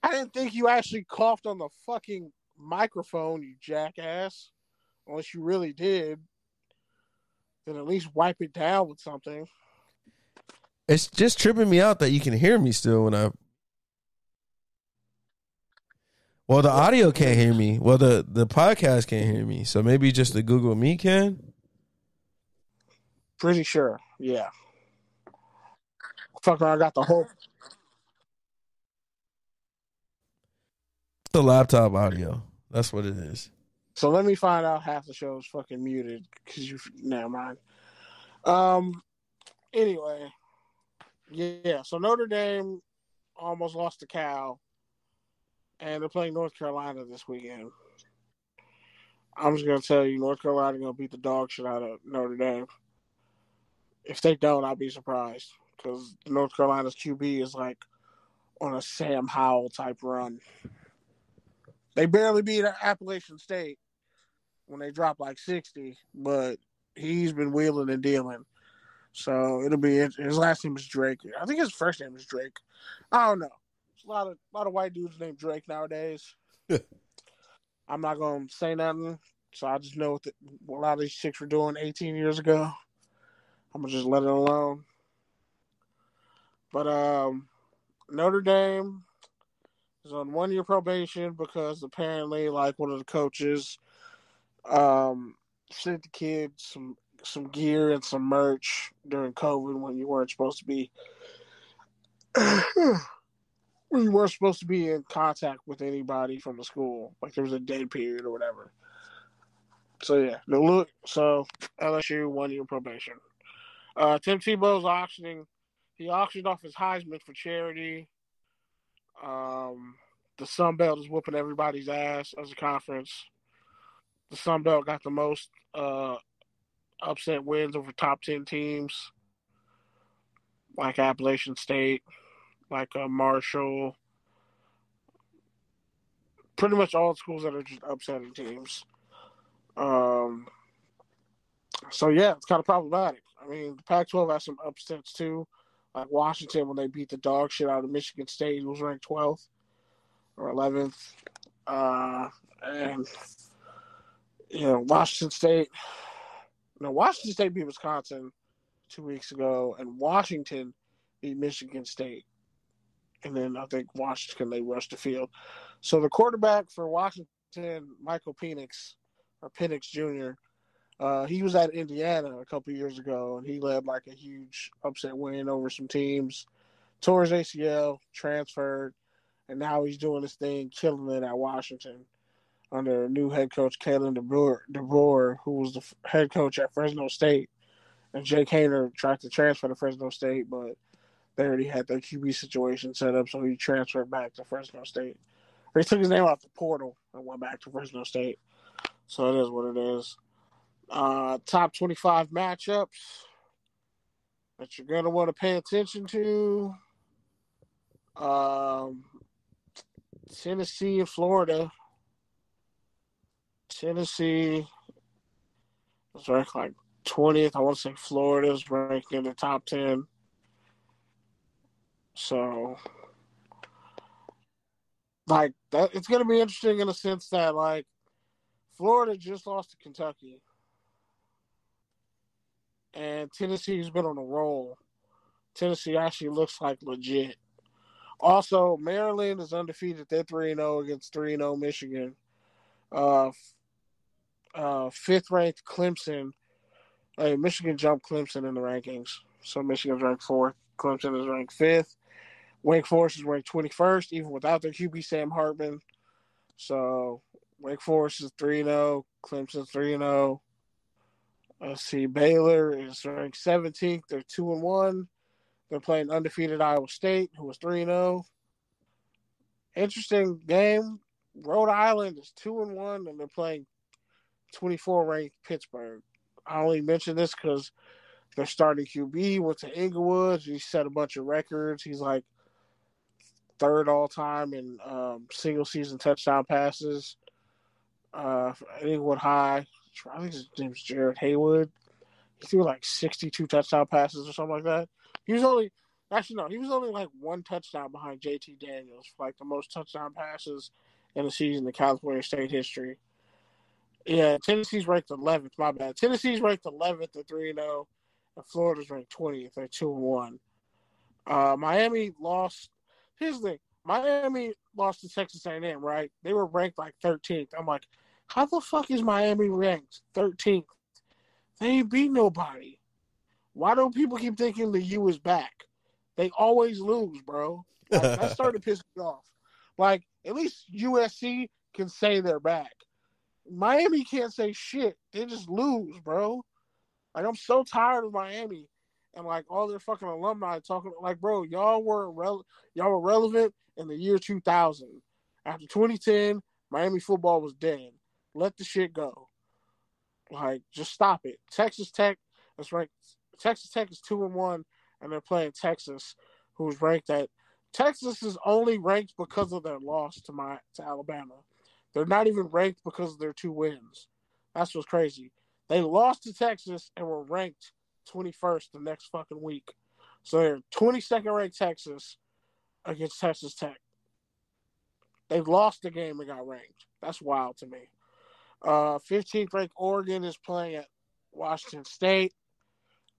I didn't think you actually coughed on the fucking microphone, you jackass. Unless you really did, then at least wipe it down with something. It's just tripping me out that you can hear me still when I. Well, the audio can't hear me. Well, the podcast can't hear me. So maybe just the Google Meet can? Pretty sure, yeah. Fuck, I got the whole... The laptop audio. That's what it is. So let me find out half the show is fucking muted. Because you... Never mind. Anyway. Yeah, so Notre Dame almost lost to Cal. And they're playing North Carolina this weekend. I'm just going to tell you, North Carolina going to beat the dog shit out of Notre Dame. If they don't, I'll be surprised. Because North Carolina's QB is like on a Sam Howell type run. They barely beat Appalachian State when they dropped like 60, but he's been wheeling and dealing. So it'll be... His last name is Drake. I think his first name is Drake. I don't know. A lot of white dudes named Drake nowadays. I'm not going to say nothing, so I just know what a lot of these chicks were doing 18 years ago. I'm going to just let it alone. But Notre Dame is on 1-year probation because apparently, like, one of the coaches sent the kids some gear and some merch during COVID when you weren't supposed to be... We weren't supposed to be in contact with anybody from the school. Like, there was a dead period or whatever. So, yeah. So, LSU, 1-year probation. Tim Tebow's auctioning. He auctioned off his Heisman for charity. The Sun Belt is whooping everybody's ass as a conference. The Sun Belt got the most upset wins over top 10 teams. Like Appalachian State. Like Marshall, pretty much all the schools that are just upsetting teams. So, yeah, it's kind of problematic. I mean, the Pac-12 has some upsets, too. Like Washington, when they beat the dog shit out of Michigan State, who was ranked 12th or 11th. And, Washington State beat Wisconsin 2 weeks ago, and Washington beat Michigan State. And then I think Washington, they rushed the field. So the quarterback for Washington, Michael Penix Jr., he was at Indiana a couple years ago, and he led like a huge upset win over some teams. Tore his ACL, transferred, and now he's doing this thing, killing it at Washington under new head coach Kalen DeBoer, who was the head coach at Fresno State. And Jake Hader tried to transfer to Fresno State, but they already had their QB situation set up, so he transferred back to Fresno State. Or he took his name off the portal and went back to Fresno State. So it is what it is. Top 25 matchups that you're going to want to pay attention to. Tennessee and Florida. Tennessee is ranked like 20th. I want to say Florida's ranked in the top 10. So, like, that, it's going to be interesting in the sense that, like, Florida just lost to Kentucky. And Tennessee's been on a roll. Tennessee actually looks like legit. Also, Maryland is undefeated. They're 3-0 against 3-0 Michigan. Fifth-ranked Clemson. Michigan jumped Clemson in the rankings. So Michigan's ranked 4th. Clemson is ranked 5th. Wake Forest is ranked 21st, even without their QB Sam Hartman. So Wake Forest is 3-0. Clemson's 3-0. Let's see. Baylor is ranked 17th. They're 2-1. They're playing undefeated Iowa State, who was 3-0. Interesting game. Rhode Island is 2-1, and they're playing 24-ranked Pittsburgh. I only mention this because their starting QB went to Inglewood. He set a bunch of records. He's like 3rd all-time in single-season touchdown passes. Inglewood High. I think his name's Jared Haywood. He threw like 62 touchdown passes or something like that. He was only like 1 touchdown behind JT Daniels for like the most touchdown passes in a season in California State history. Yeah, Tennessee's ranked 11th. My bad. Tennessee's ranked 11th at 3-0, and Florida's ranked 20th at 2-1. Miami lost. Here's the thing: Miami lost to Texas A&M, right? They were ranked like 13th. I'm like, how the fuck is Miami ranked 13th? They ain't beat nobody. Why do people keep thinking the U is back? They always lose, bro. Like, that started pissing me off. Like, at least USC can say they're back. Miami can't say shit. They just lose, bro. Like, I'm so tired of Miami and, like, all their fucking alumni talking. Like, bro, y'all were relevant in the year 2000. After 2010, Miami football was dead. Let the shit go. Like, just stop it. Texas Tech is ranked. Texas Tech is 2-1, and they're playing Texas, who's ranked at. Texas is only ranked because of their loss to Alabama. They're not even ranked because of their 2 wins. That's what's crazy. They lost to Texas and were ranked 21st the next fucking week. So they're 22nd ranked Texas against Texas Tech. They lost the game and got ranked. That's wild to me. 15th ranked Oregon is playing at Washington State.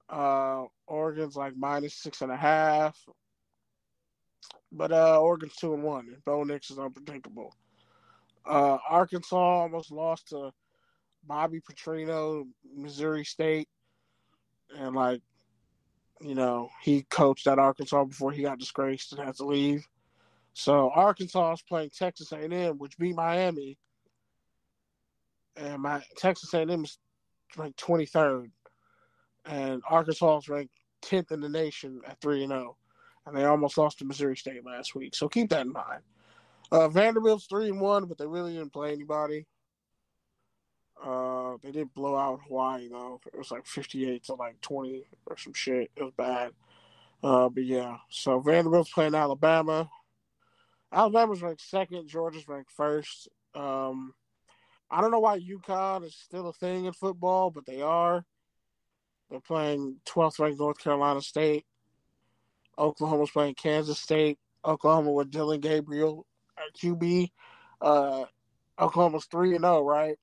Oregon's like -6.5. But Oregon's 2-1, and Bo Nix is unpredictable. Arkansas almost lost to Bobby Petrino, Missouri State. And, like, you know, he coached at Arkansas before he got disgraced and had to leave. So Arkansas is playing Texas A&M, which beat Miami. And Texas A&M is ranked 23rd. And Arkansas is ranked 10th in the nation at 3-0. And they almost lost to Missouri State last week. So keep that in mind. Vanderbilt's 3-1, but they really didn't play anybody. They did blow out Hawaii, though. It was like 58 to like 20 or some shit. It was bad. But yeah. So Vanderbilt's playing Alabama. Alabama's ranked 2nd. Georgia's ranked 1st. I don't know why UConn is still a thing in football, but they are. They're playing 12th ranked North Carolina State. Oklahoma's playing Kansas State. Oklahoma with Dylan Gabriel at QB. Oklahoma's 3-0, right?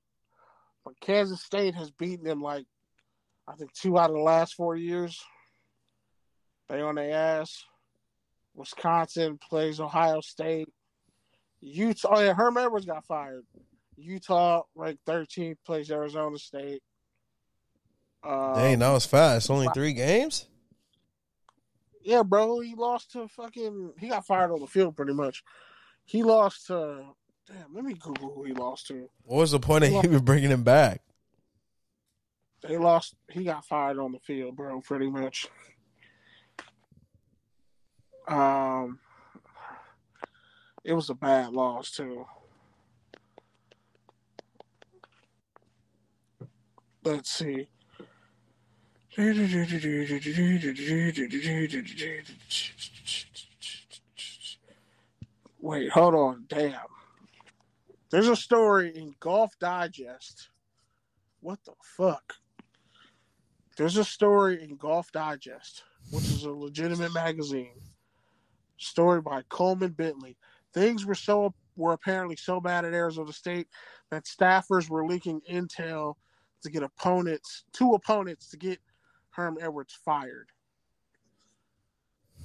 But Kansas State has beaten them like, I think, 2 out of the last 4 years. They on their ass. Wisconsin plays Ohio State. Utah. Oh, yeah, Herm Edwards got fired. Utah, ranked 13th, plays Arizona State. Dang, that was fast. Only 3 games? Yeah, bro. He lost to fucking. He got fired on the field pretty much. He lost to. Damn, let me Google who he lost to. What was the point of even bringing him back? They lost. He got fired on the field, bro. Pretty much. It was a bad loss too. Let's see. Wait, hold on. Damn. There's a story in Golf Digest. What the fuck? There's a story in Golf Digest, which is a legitimate magazine. Story by Coleman Bentley. Things were apparently so bad at Arizona State that staffers were leaking intel to get two opponents to get Herm Edwards fired.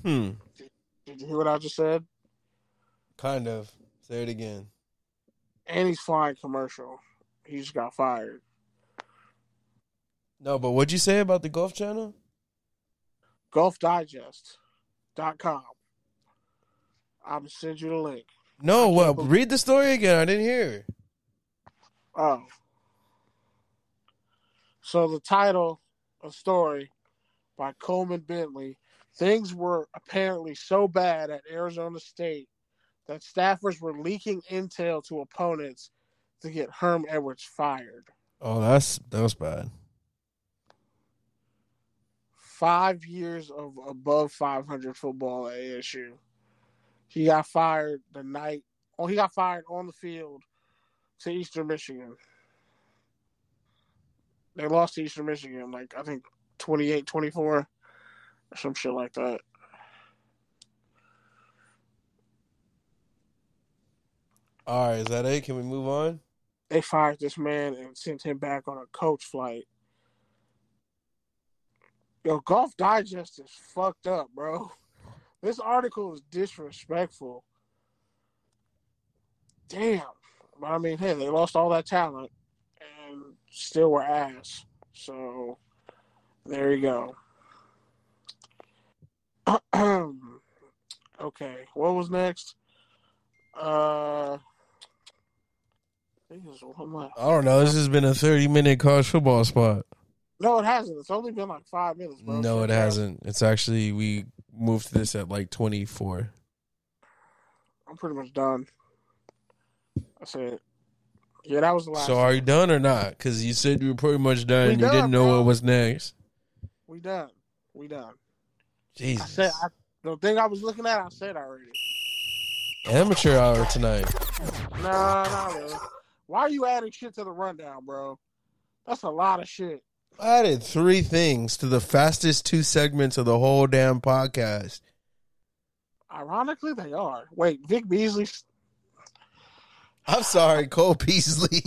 Did you hear what I just said? Kind of. Say it again. And he's flying commercial. He just got fired. No, but what'd you say about the Golf Channel? GolfDigest.com. I'm going to send you the link. No, read the story again. I didn't hear. Oh. So the title of the story by Coleman Bentley, things were apparently so bad at Arizona State that staffers were leaking intel to opponents to get Herm Edwards fired. Oh, that was bad. 5 years of above 500 football at ASU. He got fired he got fired on the field to Eastern Michigan. They lost to Eastern Michigan, I think 28-24 or some shit like that. All right, is that it? Can we move on? They fired this man and sent him back on a coach flight. Yo, Golf Digest is fucked up, bro. This article is disrespectful. Damn. But I mean, hey, they lost all that talent and still were ass. So, there you go. Okay, what was next? I don't know. This has been a 30-minute college football spot. No, it hasn't. It's only been 5 minutes, bro. No, it hasn't. It's actually, we moved this at 24. I'm pretty much done. That's it. Yeah, that was the last. So are you done or not? Because you said you were pretty much done. You didn't know what was next. We done. Jesus. The thing I was looking at, I said already. Amateur hour tonight. Nah, not really. Why are you adding shit to the rundown, bro? That's a lot of shit. I added 3 things to the fastest 2 segments of the whole damn podcast. Ironically, they are. Wait, Vic Beasley. I'm sorry, Cole Beasley.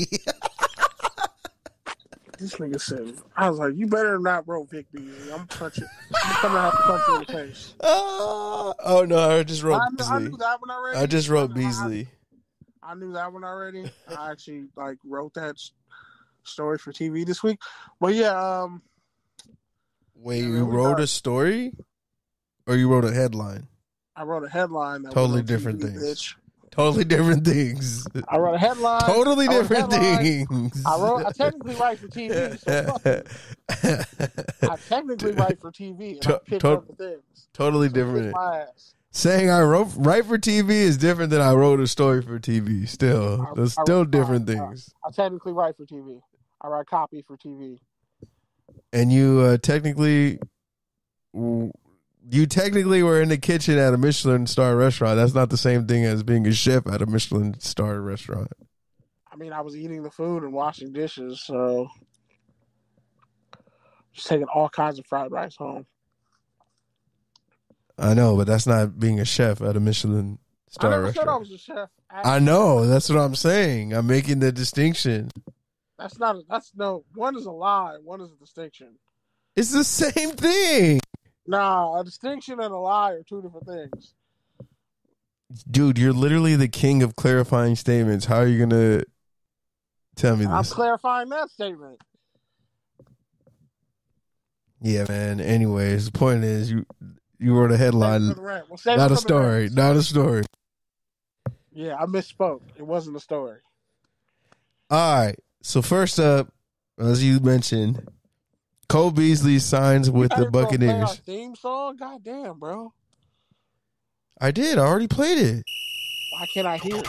This nigga said, I was like, you better not wrote Vic Beasley. I'm coming to have to punch you in the face. Oh, no, I just wrote Beasley. I knew that one already. I just wrote Beasley. I knew that one already. I actually wrote that story for TV this week. But yeah, wait, you wrote a story? Or you wrote a headline? I wrote a headline. That totally was different TV, things. Bitch. Totally different things. I wrote a headline. Totally different things. I technically write for TV. So I technically write for TV, and I pick up the things. Totally so different. My ass. Saying I write for TV is different than I wrote a story for TV. Still, there's still different things. I technically write for TV. I write copy for TV. And you technically were in the kitchen at a Michelin star restaurant. That's not the same thing as being a chef at a Michelin star restaurant. I mean, I was eating the food and washing dishes, so just taking all kinds of fried rice home. I know, but that's not being a chef at a Michelin star restaurant. I never said I was a chef. I know. That's what I'm saying. I'm making the distinction. One is a lie. One is a distinction. It's the same thing. Nah, a distinction and a lie are 2 different things. Dude, you're literally the king of clarifying statements. How are you going to tell me this? I'm clarifying that statement. Yeah, man. Anyways, the point is you wrote a headline. Not a story. Not a story. Yeah, I misspoke. It wasn't a story. All right. So first up, as you mentioned, Cole Beasley signs with the Play our Buccaneers. theme song? God damn, bro. I did. I already played it. Why can't I hear it?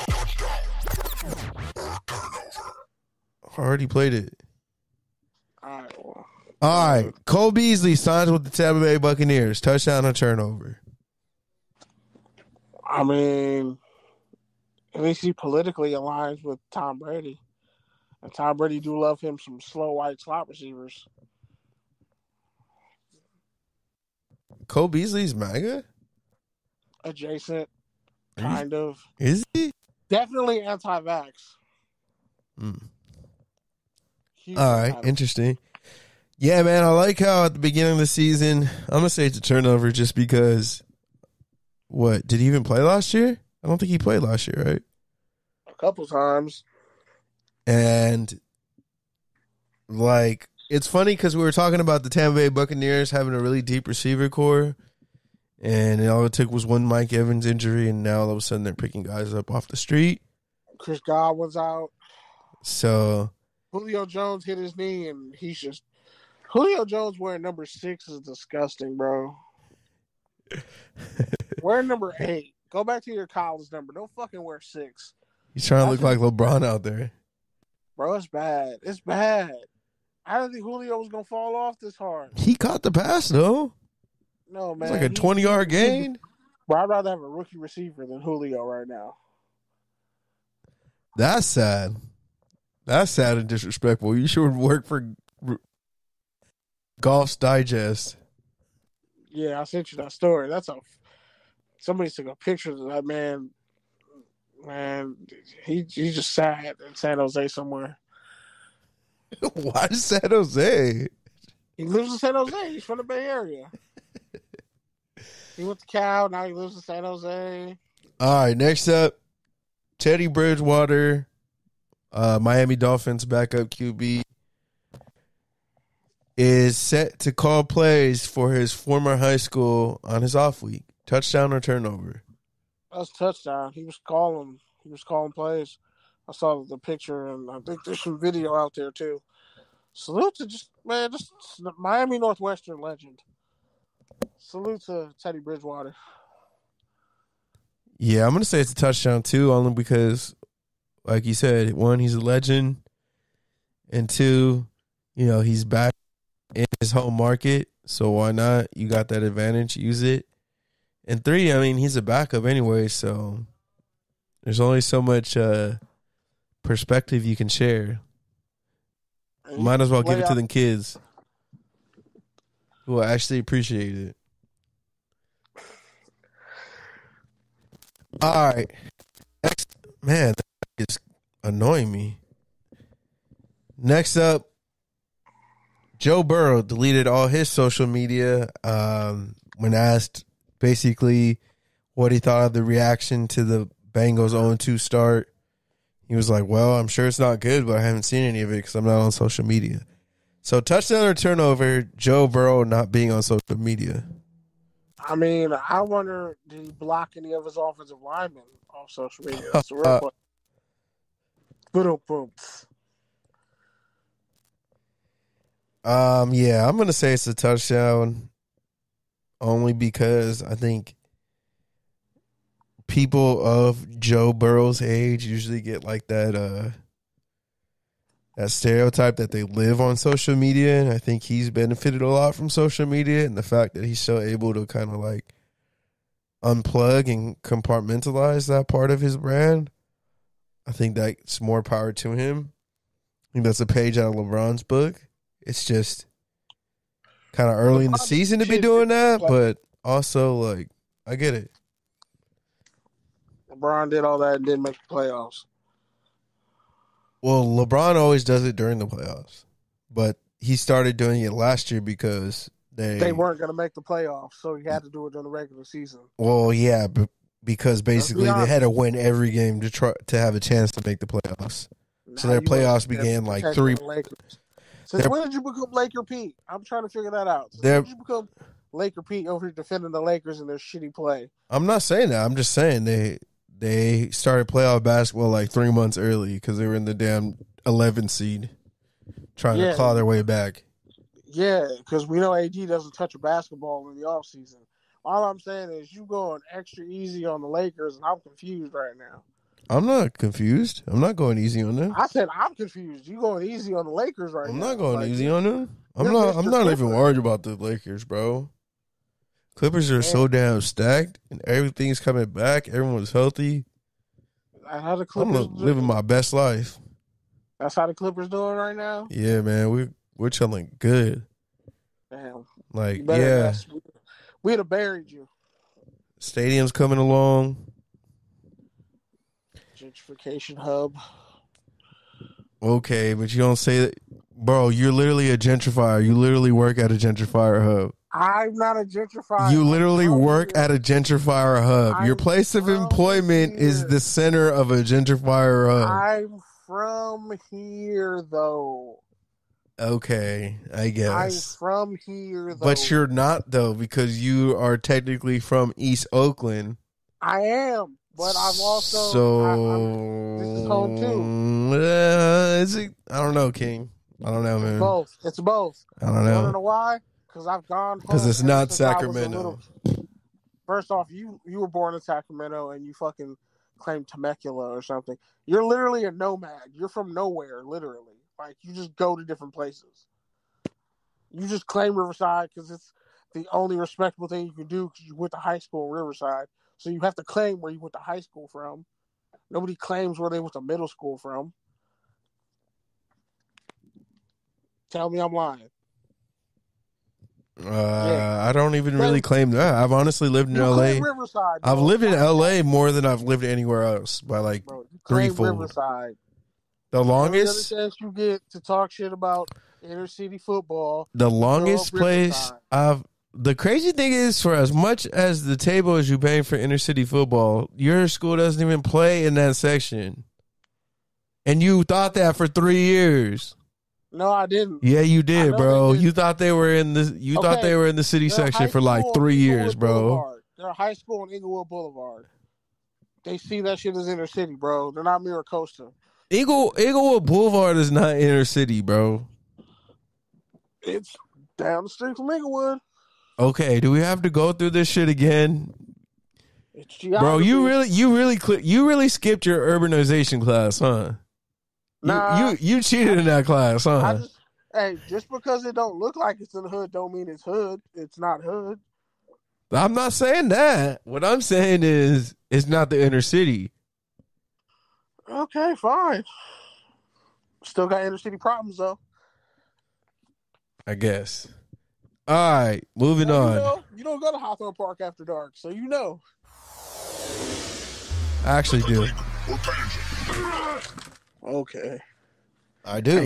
I already played it. All right. Well, all right. Cole Beasley signs with the Tampa Bay Buccaneers. Touchdown or turnover? I mean, at least he politically aligns with Tom Brady. And Tom Brady do love him some slow white slot receivers. Cole Beasley's MAGA? Adjacent, kind of. Is he? Definitely anti-vax. All right, interesting. Yeah, man, I like how at the beginning of the season, I'm going to say it's a turnover just because, what, did he even play last year? I don't think he played last year, right? A couple times. And, like, it's funny because we were talking about the Tampa Bay Buccaneers having a really deep receiver core, and all it took was one Mike Evans injury, and now all of a sudden they're picking guys up off the street. Chris Godwin's out. So Julio Jones hit his knee, and he's just... Julio Jones wearing number 6 is disgusting, bro. Wear number 8. Go back to your college number. Don't fucking wear 6. He's trying to look like LeBron out there. Bro, it's bad. It's bad. I didn't think Julio was going to fall off this hard. He caught the pass, though. No, man. It's like a 20-yard gain. Bro, I'd rather have a rookie receiver than Julio right now. That's sad. That's sad and disrespectful. You should work for Golf's Digest. Yeah, I sent you that story. Somebody took a picture of that man. Man, he's just sad in San Jose somewhere. Why San Jose? He lives in San Jose. He's from the Bay Area. He went to Cal. Now he lives in San Jose. All right, next up, Teddy Bridgewater, Miami Dolphins backup QB, is set to call plays for his former high school on his off week. Touchdown or turnover? That's touchdown. He was calling plays. I saw the picture, and I think there's some video out there too. Salute to just Miami Northwestern legend. Salute to Teddy Bridgewater. Yeah, I'm gonna say it's a touchdown too, only because, like you said, one, he's a legend, and two, he's back in his home market, so why not? You got that advantage, use it. And three, I mean, he's a backup anyway, so there's only so much perspective you can share. Might as well give it to them kids who will actually appreciate it. All right. Next, man, that is annoying me. Next up, Joe Burrow deleted all his social media when asked basically what he thought of the reaction to the Bengals 0-2 start. He was like, well, I'm sure it's not good, but I haven't seen any of it because I'm not on social media. So touchdown or turnover, Joe Burrow not being on social media. I mean, I wonder, did he block any of his offensive linemen off social media? That's the real question. Boom. Yeah, I'm gonna say it's a touchdown only because I think people of Joe Burrow's age usually get like that stereotype that they live on social media, and I think he's benefited a lot from social media and the fact that he's so able to kind of like unplug and compartmentalize that part of his brand. I think that's more power to him. I think that's a page out of LeBron's book. It's just kind of early in the season to be doing that, but also, like, I get it. LeBron did all that and didn't make the playoffs. Well, LeBron always does it during the playoffs, but he started doing it last year because they weren't going to make the playoffs, so he had to do it during the regular season. Well, yeah, but because basically they had to win every game to try to have a chance to make the playoffs. So their playoffs began like three. Since when did you become Laker Pete? I'm trying to figure that out. When did you become Laker Pete over here defending the Lakers and their shitty play? I'm not saying that. I'm just saying they started playoff basketball like 3 months early because they were in the damn 11th seed, trying to claw their way back. Yeah, because we know AD doesn't touch a basketball in the offseason. All I'm saying is you going extra easy on the Lakers, and I'm confused right now. I'm not confused. I'm not going easy on them. I said I'm confused. You going easy on the Lakers right now. I'm not going easy on them. I'm not even worried about the Lakers, bro. Clippers are so damn stacked, and everything's coming back. Everyone's healthy. How the Clippers I'm living my best life. That's how the Clippers doing right now? Yeah, man. We're chilling good. Damn. Like, yeah. We'd have buried you. Stadium's coming along. Gentrification hub. Okay, but you don't say that. Bro, you're literally a gentrifier. You literally work at a gentrifier hub. I'm not a gentrifier. You literally work at a gentrifier hub. Your place of employment is the center of a gentrifier hub. I'm from here, though. Okay, I guess. I'm from here, though. But you're not, though, because you are technically from East Oakland. I am, but I've also... this is home, too. I don't know, King. I don't know, man. It's both. I don't know. You want to know why? Because I've gone home. Because it's not Sacramento. First off, you were born in Sacramento and you fucking claim Temecula or something. You're literally a nomad. You're from nowhere, literally. Like, you just go to different places. You just claim Riverside because it's the only respectable thing you can do because you went to high school in Riverside. So you have to claim where you went to high school from. Nobody claims where they went to middle school from. Tell me I'm lying. I don't even really claim that. I've honestly lived in LA. Riverside, I've lived in LA more than I've lived anywhere else by like threefold. Riverside. The longest chance you get to talk shit about inner city football. The longest place I've. The crazy thing is, for as much as the table is you paying for inner city football, your school doesn't even play in that section, and you thought that for 3 years. No, I didn't. Yeah, you did, bro. You thought they were in the. You thought they were in the city section for like 3 years, bro. They're a high school in Inglewood Boulevard. They see that shit as inner city, bro. They're not Miracosta. Inglewood Boulevard is not inner city, bro. It's down the street from Inglewood. Okay, do we have to go through this shit again? It's geography. Bro, you really skipped your urbanization class, huh? Nah, you cheated in that class, huh? Just because it don't look like it's in the hood don't mean it's hood. It's not hood. I'm not saying that. What I'm saying is it's not the inner city. Okay, fine. Still got inner city problems, though. I guess. All right, moving on. You don't go to Hawthorne Park after dark, so you know. I actually do. Okay. I do.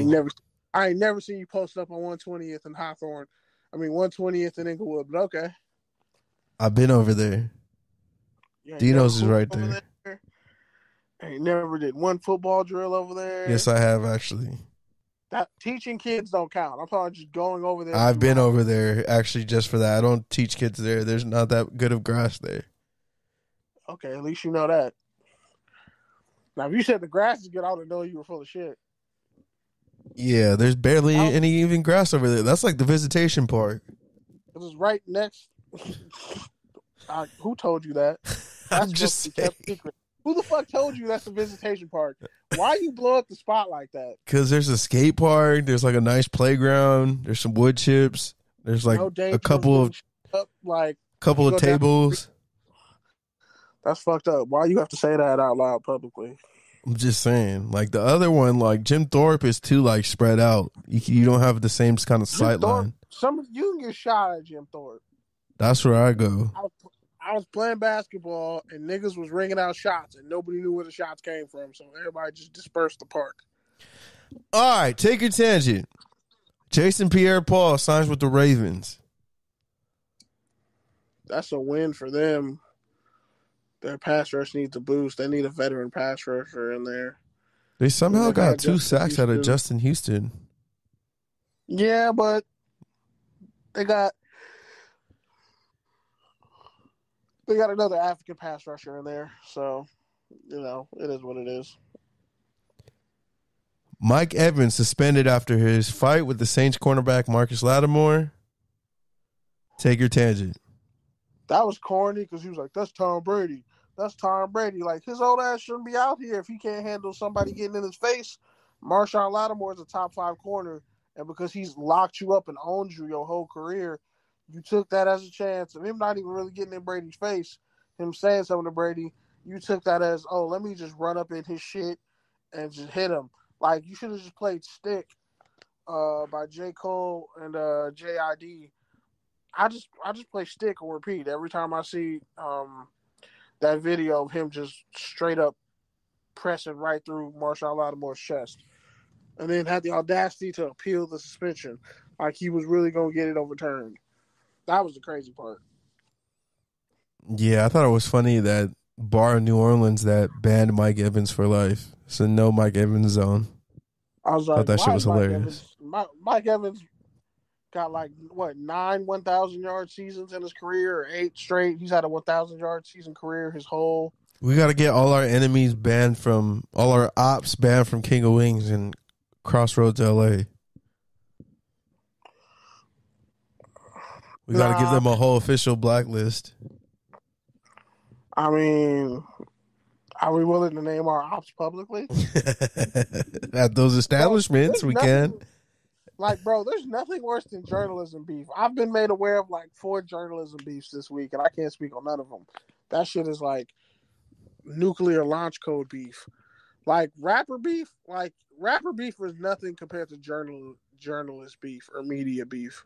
I ain't never seen you post up on 120th and Hawthorne. 120th and Inglewood, but okay. I've been over there. Dino's is right there. I ain't never did one football drill over there. Yes, I have, actually. That teaching kids don't count. I'm talking just going over there. I've been over there, actually, just for that. I don't teach kids there. There's not that good of grass there. Okay, at least you know that. Now, if you said the grass is good, I would have known you were full of shit. Yeah, there's barely any even grass over there. That's like the visitation park. It was right next. Who told you that? I'm just saying. Who the fuck told you that's a visitation park? Why you blow up the spot like that? Because there's a skate park. There's like a nice playground. There's some wood chips. There's like a couple of tables. That's fucked up. Why you have to say that out loud publicly? I'm just saying. Like the other one, like Jim Thorpe is too like spread out. You don't have the same kind of sight line. You can get shot at Jim Thorpe. That's where I go. I was playing basketball and niggas was ringing out shots and nobody knew where the shots came from, so everybody just dispersed the park. All right, take your tangent. Jason Pierre-Paul signs with the Ravens. That's a win for them. Their pass rush needs a boost. They need a veteran pass rusher in there. They somehow got 2 sacks out of Justin Houston. Yeah, but they got another African pass rusher in there, so it is what it is. Mike Evans suspended after his fight with the Saints cornerback Marcus Lattimore. Take your tangent. That was corny because he was like, that's Tom Brady. That's Tom Brady. Like, his old ass shouldn't be out here if he can't handle somebody getting in his face. Marshawn Lattimore is a top 5 corner, and because he's locked you up and owned you your whole career, you took that as a chance of him not even really getting in Brady's face, him saying something to Brady. You took that as, oh, let me just run up in his shit and just hit him. Like, you should have just played Stick by J. Cole and J.I.D. I just play Stick on repeat every time I see that video of him just straight up pressing right through Marshawn Lattimore's chest. And then had the audacity to appeal the suspension like he was really going to get it overturned. That was the crazy part. Yeah, I thought it was funny that bar in New Orleans that banned Mike Evans for life. So no Mike Evans zone. I was like, thought that shit was hilarious. Mike Evans got 9 1,000-yard seasons in his career, or 8 straight. He's had a 1,000-yard season career his whole. We got to get all our enemies banned from, all our ops banned from King of Wings and Crossroads, LA. We got to give them a whole official blacklist. I mean, are we willing to name our ops publicly? At those establishments, we can. Like, bro, there's nothing worse than journalism beef. I've been made aware of 4 journalism beefs this week, and I can't speak on none of them. That shit is like nuclear launch code beef. Rapper beef is nothing compared to journalist beef or media beef.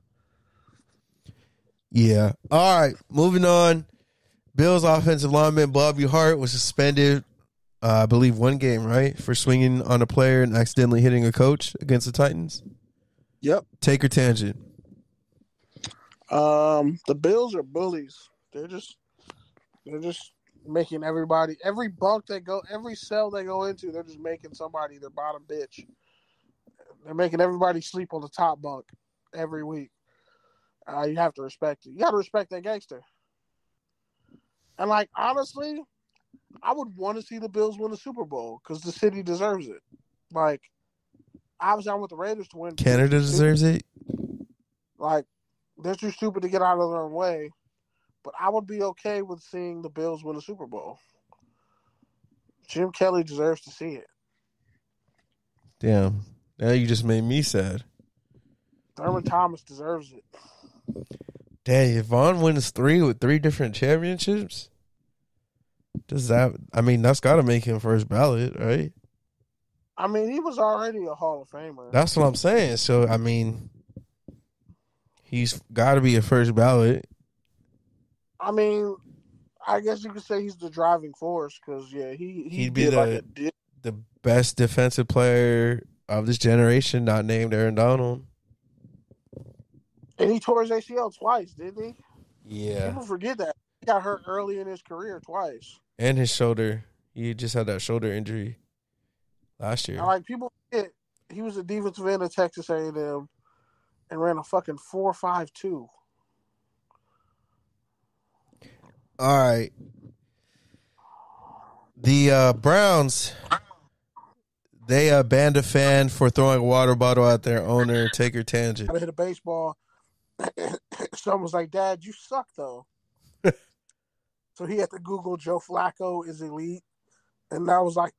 Yeah. All right, moving on. Bills offensive lineman Bobby Hart was suspended, I believe, 1 game, right, for swinging on a player and accidentally hitting a coach against the Titans. Yep. Take your tangent. The Bills are bullies. They're just making everybody, every cell they go into, they're just making somebody their bottom bitch. They're making everybody sleep on the top bunk every week. You have to respect it. You got to respect that gangster. And honestly, I would want to see the Bills win the Super Bowl because the city deserves it. Obviously, I want the Raiders to win. Canada deserves it. They're too stupid to get out of their own way. But I would be okay with seeing the Bills win the Super Bowl. Jim Kelly deserves to see it. Damn. Now you just made me sad. Thurman Thomas deserves it. Dang, if Vaughn wins 3 with 3 different championships, that's got to make him first ballot, right? I mean, he was already a Hall of Famer. That's what I'm saying. So, he's got to be a first ballot. I mean, I guess you could say he's the driving force because, yeah, he'd be the best defensive player of this generation, not named Aaron Donald. And he tore his ACL twice, didn't he? Yeah. People forget that. He got hurt early in his career twice. And his shoulder. He just had that shoulder injury last year. People forget he was a defensive end at Texas A&M and ran a fucking 4.52. All right. The Browns, they banned a fan for throwing a water bottle at their owner. Take your tangent. I hit a baseball. Someone was like, "Dad, you suck, though." So he had to Google Joe Flacco is elite, and that was the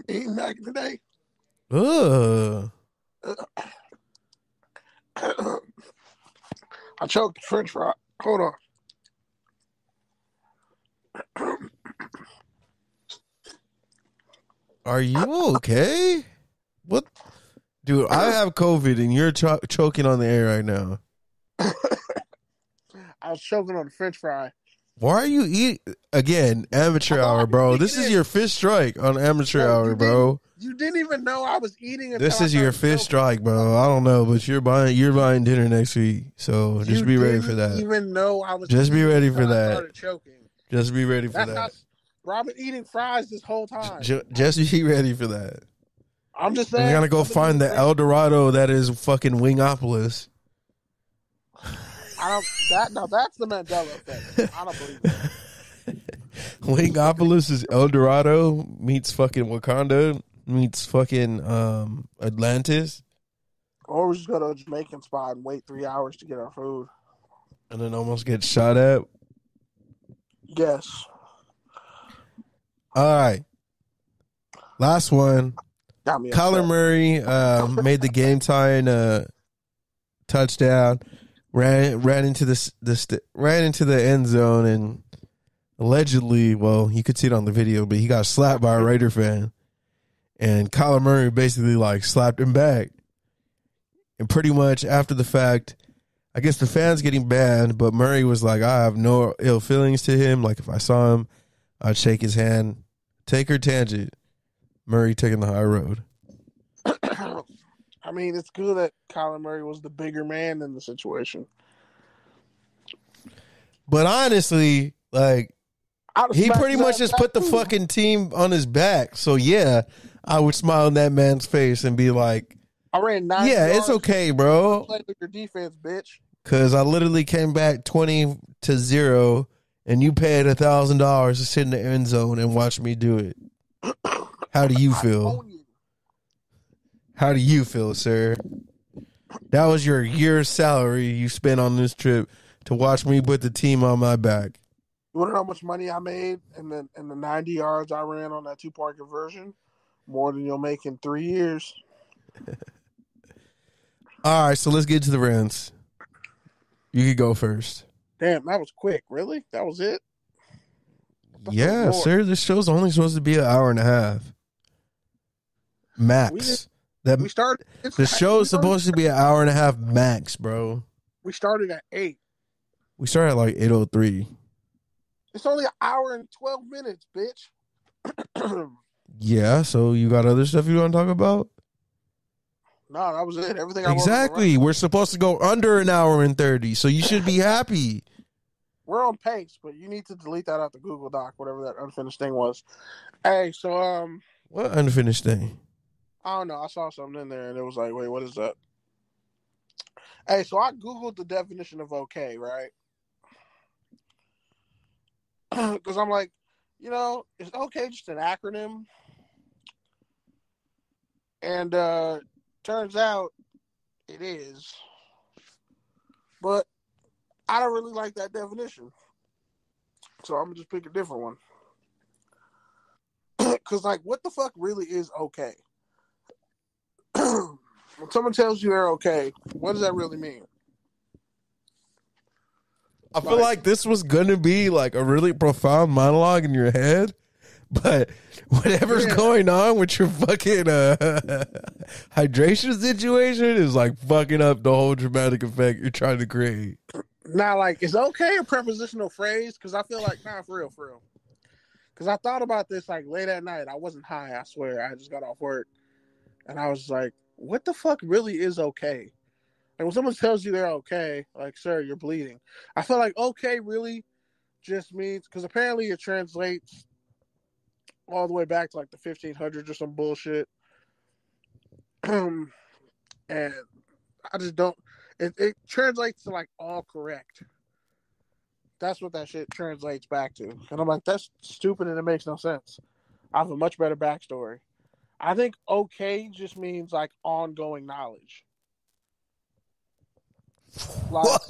meme back in the day. I choked the French fry. Hold on. Are you okay? What? Dude, I have COVID and you're choking on the air right now. I was choking on the French fry. Why are you eating? Again, amateur hour, bro. This is your 5th strike on amateur hour, bro. You didn't even know I was eating it. This is your 5th strike, bro. I don't know, but you're buying dinner next week, so just be ready for that. Even know I was. Just be ready for that. I started choking. Just be ready for that. Bro, I've been eating fries this whole time. Just be ready for that. I'm just saying. We're gonna go find the El Dorado that is fucking Wingopolis. That's the Mandela effect. I don't believe that. Wingopolis is El Dorado meets fucking Wakanda meets fucking Atlantis. Or we just go to a Jamaican spot and wait 3 hours to get our food. And then almost get shot at. Yes. All right. Last one. Got me Kyler upset. Murray made the game tying touchdown. Ran into the end zone and allegedly, well, you could see it on the video, but he got slapped by a Raider fan. And Kyler Murray basically like slapped him back. And pretty much after the fact, I guess the fan's getting banned, but Murray was like, I have no ill feelings to him. Like, if I saw him, I'd shake his hand. Take her tangent. Murray taking the high road. I mean, it's good that Kyler Murray was the bigger man in the situation. But honestly, like, he pretty much just put the fucking team on his back. So, yeah, I would smile in that man's face and be like, I ran 9 yeah, yards. it's okay, bro. Play with your defense, bitch. Because I literally came back 20-0, and you paid $1,000 to sit in the end zone and watch me do it. How do you feel? How do you feel, sir? That was your year's salary you spent on this trip to watch me put the team on my back. You want to know how much money I made in the 90 yards I ran on that 2-point conversion? More than you'll make in 3 years. All right, so let's get to the rants. You could go first. Damn, that was quick. Really? That was it? Yeah, sir. This show's only supposed to be an hour and a half. Max. We started. The show's supposed to be an hour and a half max, bro. We started at 8. We started at like 8:03. It's only an hour and 12 minutes, bitch. Yeah, so you got other stuff you want to talk about? No, that was it. Everything exactly. We're supposed to go under an hour and 30, so you should be happy. We're on pace, but you need to delete that out the Google Doc, whatever that unfinished thing was. Hey, so what unfinished thing? I don't know. I saw something in there, and it was like, wait, what is that? Hey, so I Googled the definition of okay, right? Because I'm like, is okay just an acronym? And turns out it is. But I don't really like that definition. So I'm going to just pick a different one. Because, like, what the fuck really is okay? When someone tells you they're okay, what does that really mean? I feel like this was going to be like a really profound monologue in your head, but whatever's going on with your fucking hydration situation is like fucking up the whole dramatic effect you're trying to create. Now, like, is okay a prepositional phrase? Because I feel like, for real. Because I thought about this like late at night. I wasn't high, I swear. I just got off work. And I was like, what the fuck really is okay? Like, when someone tells you they're okay, like, sir, you're bleeding. I feel like okay really just means, because apparently it translates all the way back to like the 1500s or some bullshit. And I just don't, it translates to like all correct. That's what that shit translates back to. And I'm like, that's stupid and it makes no sense. I have a much better backstory. I think okay just means like ongoing knowledge. Like, what?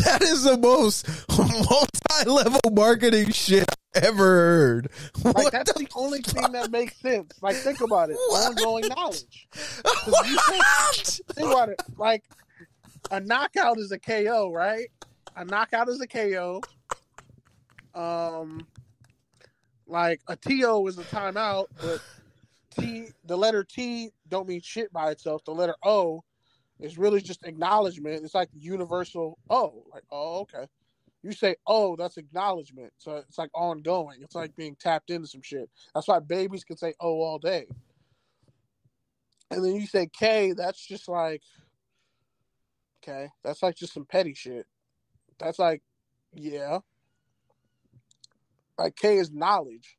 That is the most multi-level marketing shit I've ever heard. Like, that's the only thing that makes sense. Like, think about it. What? Ongoing knowledge. Think about it. Like, a knockout is a KO, right? A knockout is a KO. Like, a TO is a timeout, but the letter T don't mean shit by itself. The letter O is really just acknowledgement. It's like the universal O. Like, oh, okay. You say, oh, that's acknowledgement. So it's like ongoing. It's like being tapped into some shit. That's why babies can say oh all day. And then you say K, that's just like, okay, that's like just some petty shit. That's like, yeah. Like K is knowledge.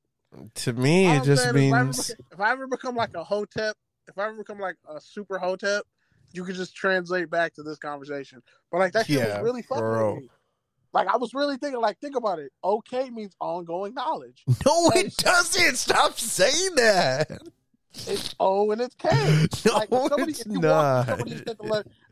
To me, it just means... If I ever become like a hotep, if I ever become like a super hotep, you could just translate back to this conversation. But like that shit was really fucking with me. Like, I was really thinking, like, think about it. Okay means ongoing knowledge. No, it doesn't. Stop saying that. It's O and it's K. No, like, it's not.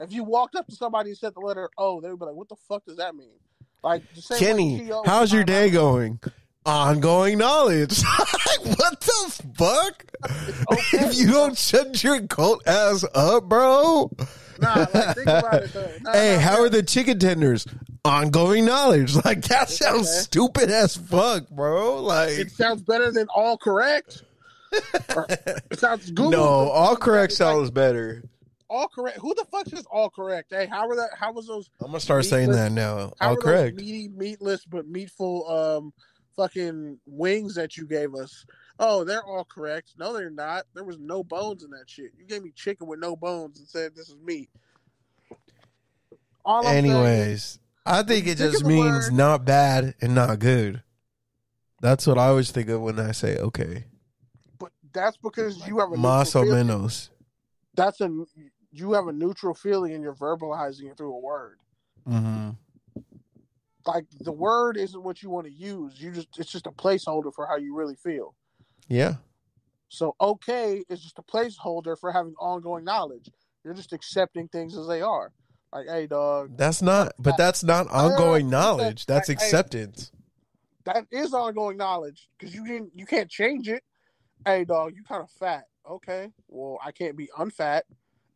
If you walked up to somebody and said the letter O, they would be like, what the fuck does that mean? Like, the same Kenny, way how's your day going? Ongoing knowledge. What the fuck? Okay, if you don't shut your cult ass up, bro. Nah, like, think about it, though. Hey, how are the chicken tenders? Ongoing knowledge. Like, that sounds stupid as fuck, bro. Like, it sounds better than all correct. It sounds Google. No, all correct sounds better. All correct. Who the fuck says all correct? Hey, how was those? I'm gonna start saying that now. How all correct. Meaty, meatless, but meatful fucking wings that you gave us. Oh, they're all correct. No, they're not. There was no bones in that shit. You gave me chicken with no bones and said this is meat. Anyways, I think it just means not bad and not good. That's what I always think of when I say okay. But that's because you have a más o menos. You have a neutral feeling and you're verbalizing it through a word. Mm-hmm. Like, the word isn't what you want to use. It's just a placeholder for how you really feel. Yeah. So okay is just a placeholder for having ongoing knowledge. You're just accepting things as they are. Like, hey, dog. That's not ongoing knowledge. That's acceptance. That is ongoing knowledge because you can't change it. Hey, dog, you kind of fat. Okay, well, I can't be unfat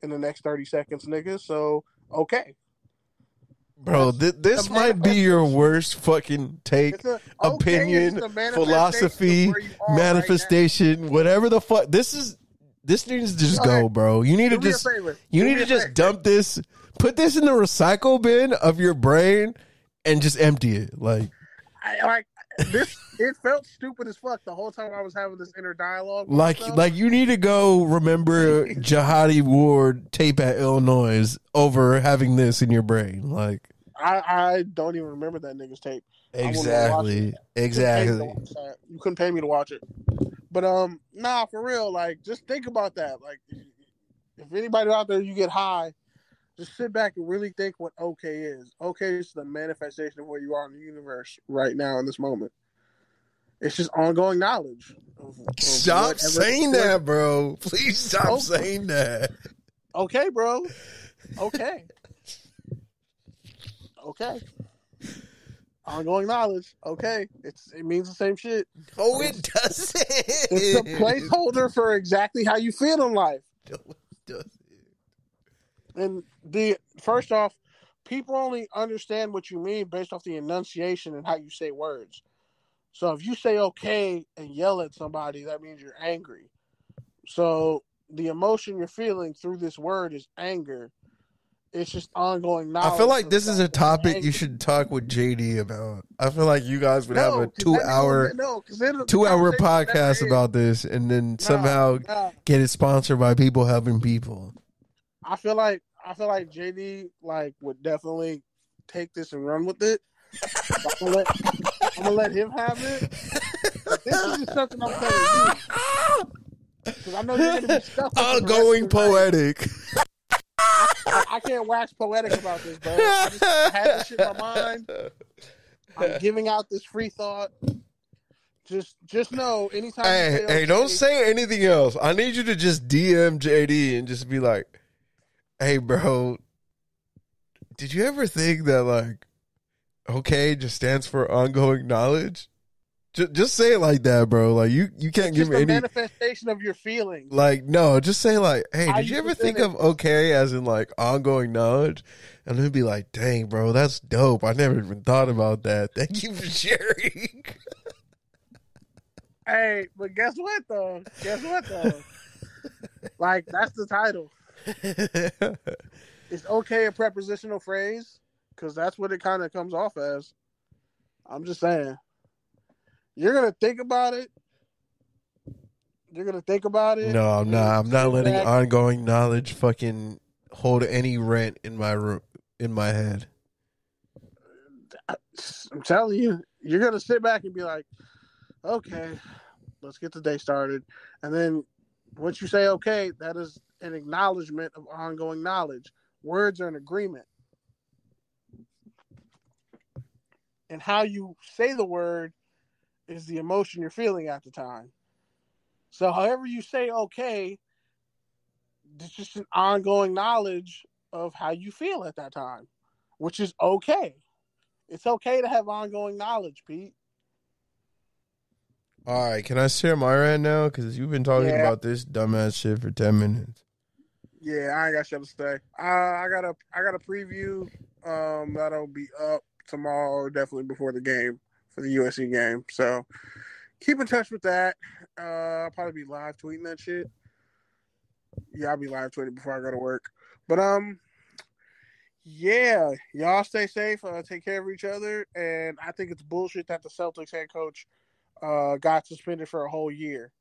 in the next 30 seconds, nigga. So, okay. Bro, this might be your worst fucking take, opinion, philosophy, manifestation, whatever the fuck. This needs to just go, bro. You need to just dump this, put this in the recycle bin of your brain, and just empty it. Like this. It felt stupid as fuck the whole time I was having this inner dialogue. Like you need to go remember Jihadi Ward tape at Illinois over having this in your brain. Like, I don't even remember that nigga's tape. Exactly. You couldn't pay me to watch it. But nah, for real, like, just think about that. Like, if anybody out there, you get high, just sit back and really think what okay is. Okay is the manifestation of where you are in the universe right now in this moment. It's just ongoing knowledge. Stop saying that, bro. Please stop saying that. Okay, bro. Okay. Okay. Ongoing knowledge. Okay. It means the same shit. No, it doesn't. It's a placeholder for exactly how you feel in life. No, it doesn't. And first off, people only understand what you mean based off the enunciation and how you say words. So if you say okay and yell at somebody, that means you're angry. So the emotion you're feeling through this word is anger. It's just ongoing knowledge. I feel like this is a topic you should talk with JD about. I feel like you guys would have a 2-hour podcast about this and then somehow get it sponsored by people helping people. I feel like JD would definitely take this and run with it. I'm gonna let him have it. But this is just something I'm telling you because I know you're gonna be stuck with ongoing poetic. I can't wax poetic about this, bro. I had this shit in my mind. I'm giving out this free thought. Just know anytime. Hey, don't say anything else. I need you to just DM JD and just be like, "Hey, bro, did you ever think that like, okay, just stands for ongoing knowledge?" Just say it like that, bro. Like you can't give me any manifestation of your feelings. Like, no, just say like, hey, did you ever think of okay as in like ongoing knowledge? And then be like, dang, bro, that's dope. I never even thought about that. Thank you for sharing. Hey, but guess what though? Like, that's the title. Is okay a prepositional phrase? Because that's what it kind of comes off as. I'm just saying. You're gonna think about it. No, I'm not. I'm not letting ongoing knowledge fucking hold any rent in my room, in my head. I'm telling you, you're gonna sit back and be like, "Okay, let's get the day started." And then once you say "okay," that is an acknowledgement of ongoing knowledge. Words are an agreement. and how you say the word is the emotion you're feeling at the time. So however you say okay, it's just an ongoing knowledge of how you feel at that time, which is okay. It's okay to have ongoing knowledge, Pete. All right, can I share my rant now? Because you've been talking about this dumbass shit for 10 minutes. Yeah, I ain't got shit to say. I got a preview that'll be up tomorrow, definitely before the game, for the USC game. So keep in touch with that. I'll probably be live tweeting that shit. Yeah, I'll be live tweeting before I go to work. But yeah, y'all stay safe. Take care of each other. And I think it's bullshit that the Celtics head coach got suspended for a whole year.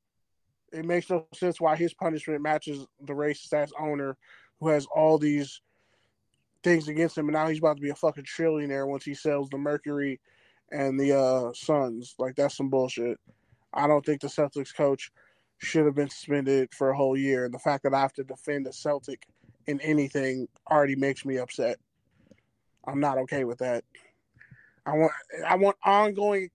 It makes no sense why his punishment matches the racist-ass owner who has all these things against him, and now he's about to be a fucking trillionaire once he sells the Mercury and the Suns. Like, that's some bullshit. I don't think the Celtics coach should have been suspended for a whole year, and the fact that I have to defend a Celtic in anything already makes me upset. I'm not okay with that. I want ongoing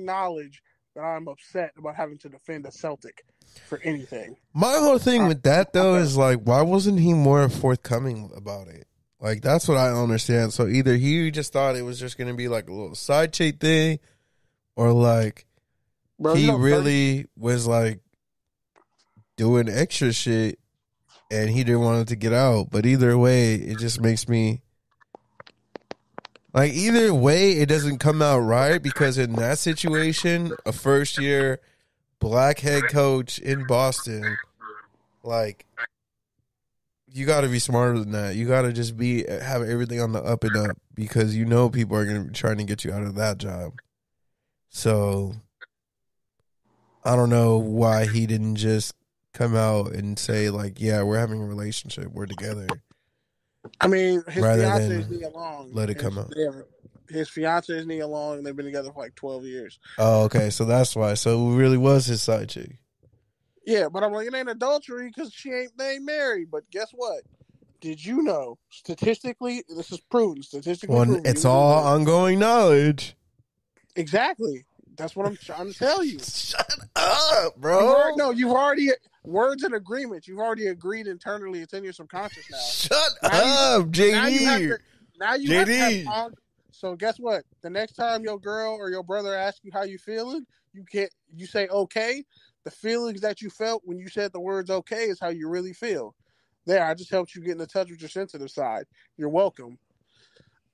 knowledge that I'm upset about having to defend a Celtic for anything. My whole thing with that, though, is like, why wasn't he more forthcoming about it? Like, that's what I don't understand. So either he just thought it was just going to be like a little side chick thing, or like he really was like doing extra shit and he didn't want it to get out. But either way, it just makes me like, either way, it doesn't come out right, because in that situation, a first-year black head coach in Boston, like, you got to be smarter than that. You got to just have everything on the up and up, because you know people are going to be trying to get you out of that job. So I don't know why he didn't just come out and say, like, yeah, we're having a relationship, we're together. I mean, his fiance is Nia Long. Let it come out. His fiance is Nia Long, and they've been together for like 12 years. Oh, okay. So that's why. So it really was his side chick. Yeah, but I'm like, it ain't adultery because they ain't married. But guess what? Did you know, statistically, this is proven, proven. It's all ongoing knowledge. Exactly. That's what I'm trying to tell you. Shut up, bro. You've already... Words and agreement. You've already agreed internally. It's in your subconscious now. Shut up, JD. Now you have to have, so guess what? The next time your girl or your brother asks you how you feeling, you say okay. The feelings that you felt when you said the words okay is how you really feel. There, I just helped you get in touch with your sensitive side. You're welcome.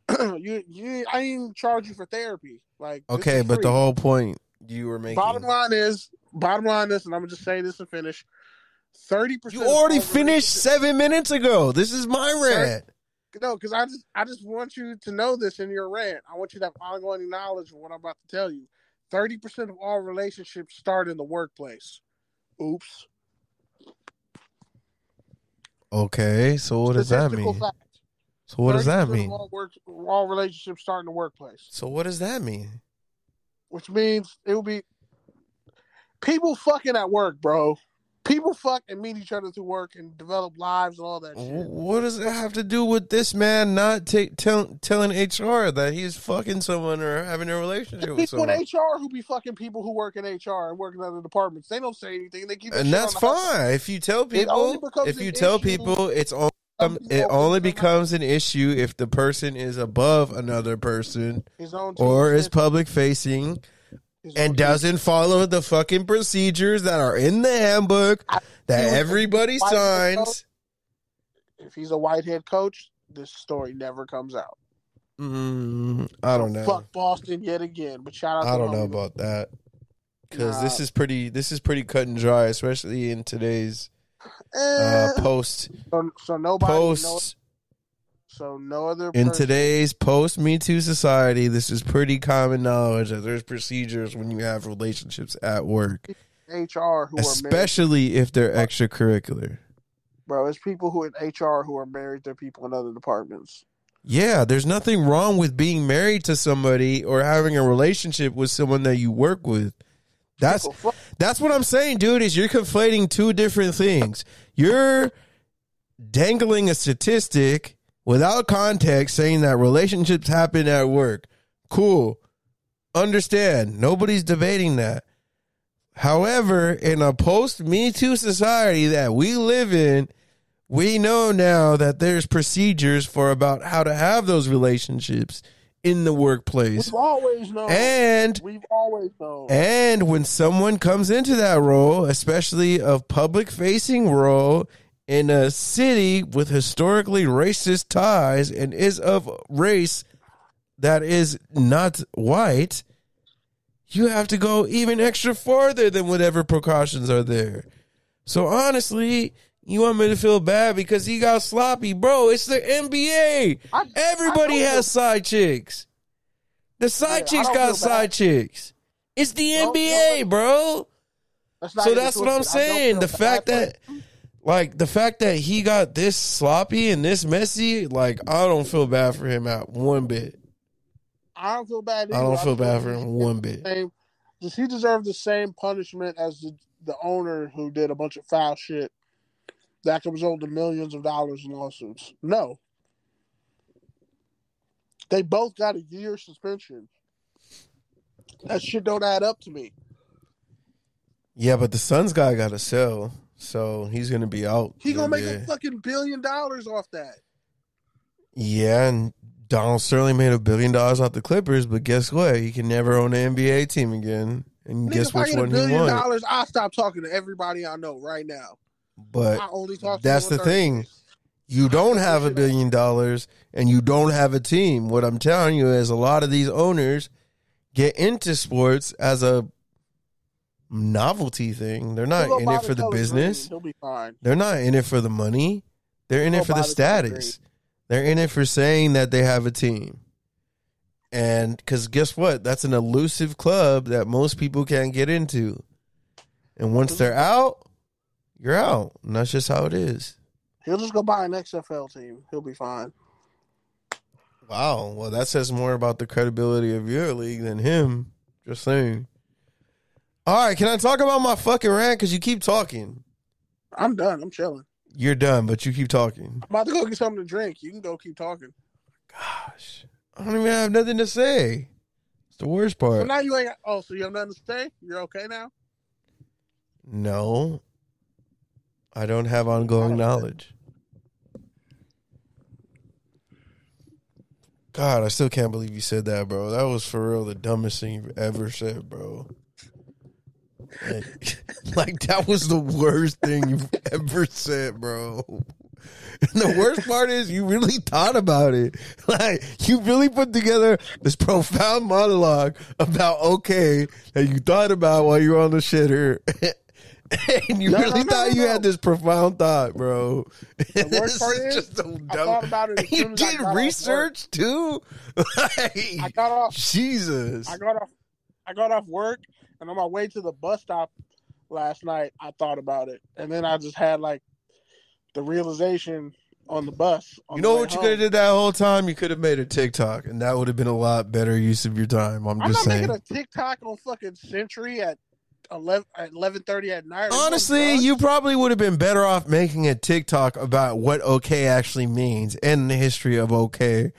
I didn't charge you for therapy. Like, okay, but the whole point you were making. Bottom line is, and I'm gonna just say this and finish. 30%. You already finished 7 minutes ago. This is my rant. No, because I just want you to know this in your rant. I want you to have ongoing knowledge of what I'm about to tell you. 30% of all relationships start in the workplace. Oops. Okay, so what does that mean? Fact. So what does that mean? All relationships start in the workplace. So what does that mean? Which means it will be people fucking at work, bro. People fuck and meet each other through work and develop lives and all that shit. What does it have to do with this man not telling HR that he's fucking someone or having a relationship with someone? People in HR who be fucking people who work in HR and work in other departments. They don't say anything. They keep. And that's fine. If you tell people, it only becomes an issue if the person is above another person or is public facing. And doesn't follow the fucking procedures that are in the handbook that everybody signs. If he's a white head coach, this story never comes out. I don't know. Fuck Boston yet again, but shout out. I don't know about that, because this is pretty cut and dry, especially in today's post. So nobody knows. So no other person. In today's post-Me Too society, this is pretty common knowledge that there's procedures when you have relationships at work. HR who especially if they're extracurricular. Bro, it's people who in HR who are married to people in other departments. Yeah, there's nothing wrong with being married to somebody or having a relationship with someone that you work with. That's what I'm saying, dude, is you're conflating two different things. You're dangling a statistic without context saying that relationships happen at work. Cool. Understand. Nobody's debating that. However, in a post-Me Too society that we live in, we know now that there's procedures for about how to have those relationships in the workplace. We've always known. And when someone comes into that role, especially a public-facing role in a city with historically racist ties and is of race that is not white, you have to go even extra farther than whatever precautions are there. So honestly, you want me to feel bad because he got sloppy? Bro, it's the NBA. Everybody has side chicks. The side chicks got side chicks. It's the NBA, bro. So that's what I'm saying. The fact that he got this sloppy and this messy, like, I don't feel bad for him at one bit. I don't feel bad either. I don't feel bad for him one bit. Does he deserve the same punishment as the owner who did a bunch of foul shit that could result in millions of dollars in lawsuits? No. They both got a year suspension. That shit don't add up to me. Yeah, but the Suns guy got to sell, so he's going to be out. He going to make a fucking $1 billion off that. Yeah, and Donald Sterling made $1 billion off the Clippers, but guess what? He can never own an NBA team again. And Nigga, guess which one he won? $1 billion, I'll stop talking to everybody I know right now. But that's the thing. You don't have $1 billion and you don't have a team. What I'm telling you is a lot of these owners get into sports as a novelty thing. They're not in it for the business. He'll be fine. They're not in it for the money. They're in it for the status. They're in it for saying that they have a team. And because guess what? That's an elusive club that most people can't get into. And once they're out, you're out. And that's just how it is. He'll just go buy an XFL team. He'll be fine. Wow. Well, that says more about the credibility of your league than him. Just saying. All right. Can I talk about my fucking rant? Because you keep talking. I'm done. I'm chilling. You're done, but you keep talking. I'm about to go get something to drink. You can go keep talking. Gosh. I don't even have nothing to say. It's the worst part. So now you ain't... so you have nothing to say? You're okay now? No. I don't have ongoing knowledge. God, I still can't believe you said that, bro. That was for real the dumbest thing you've ever said, bro. Like, that was the worst thing you've ever said, bro. And the worst part is you really thought about it. Like, you really put together this profound monologue about okay that you thought about while you were on the shitter. And you really thought you had this profound thought, bro. The worst part is, just so dumb. I thought about it as soon you as I did got research too? Like, I got off. Jesus. I got off work, and on my way to the bus stop last night, I thought about it. And then I just had, like, the realization on the bus. You know what you could have did that whole time? You could have made a TikTok, and that would have been a lot better use of your time. I'm just saying. I'm not making a TikTok on fucking Century at 11:30 at night. Honestly, you probably would have been better off making a TikTok about what okay actually means and the history of okay,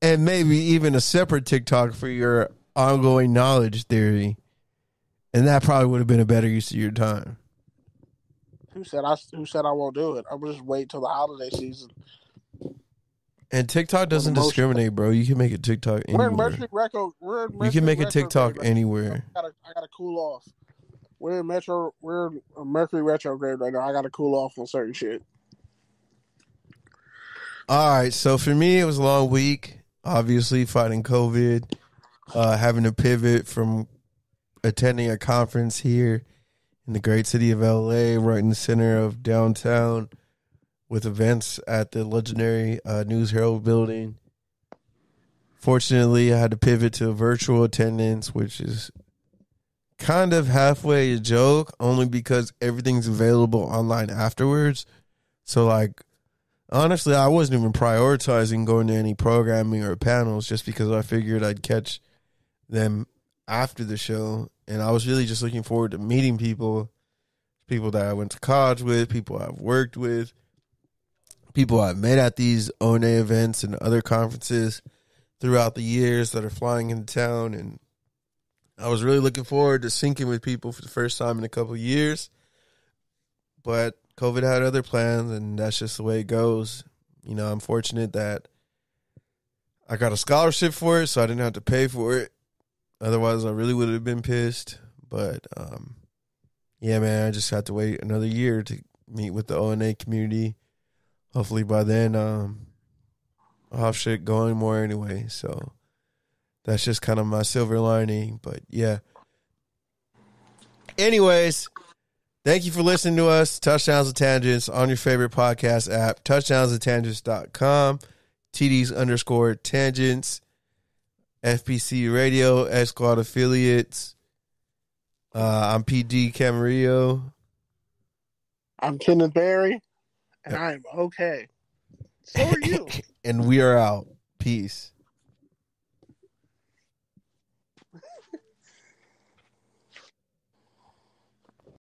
and maybe even a separate TikTok for your ongoing knowledge theory, and that probably would have been a better use of your time. Who said I won't do it? I'm just wait till the holiday season. And TikTok doesn't discriminate, bro. You can make a TikTok anywhere. You can make a TikTok anywhere. I gotta cool off. We're in Mercury retrograde right now. I gotta cool off on certain shit. All right, so for me, it was a long week. Obviously, fighting COVID, having to pivot from attending a conference here in the great city of LA, right in the center of downtown, with events at the legendary News Herald building. Fortunately, I had to pivot to virtual attendance, which is kind of halfway a joke, only because everything's available online afterwards. So, like, honestly, I wasn't even prioritizing going to any programming or panels just because I figured I'd catch them after the show. And I was really just looking forward to meeting people that I went to college with, people I've worked with, people I've met at these ONA events and other conferences throughout the years that are flying into town, and I was really looking forward to syncing with people for the first time in a couple of years. But COVID had other plans, and that's just the way it goes. You know, I'm fortunate that I got a scholarship for it, so I didn't have to pay for it. Otherwise, I really would have been pissed. But, yeah, man, I just had to wait another year to meet with the ONA community. Hopefully by then, I'll have shit going more anyway. So that's just kind of my silver lining. But, yeah. Anyways, thank you for listening to us, Touchdowns and Tangents, on your favorite podcast app, touchdownsandtangents.com, TDs_tangents, FPC Radio, X Squad affiliates. I'm PD Camarillo. I'm Kenneth Berry, and I'm okay. So are you. And we are out. Peace.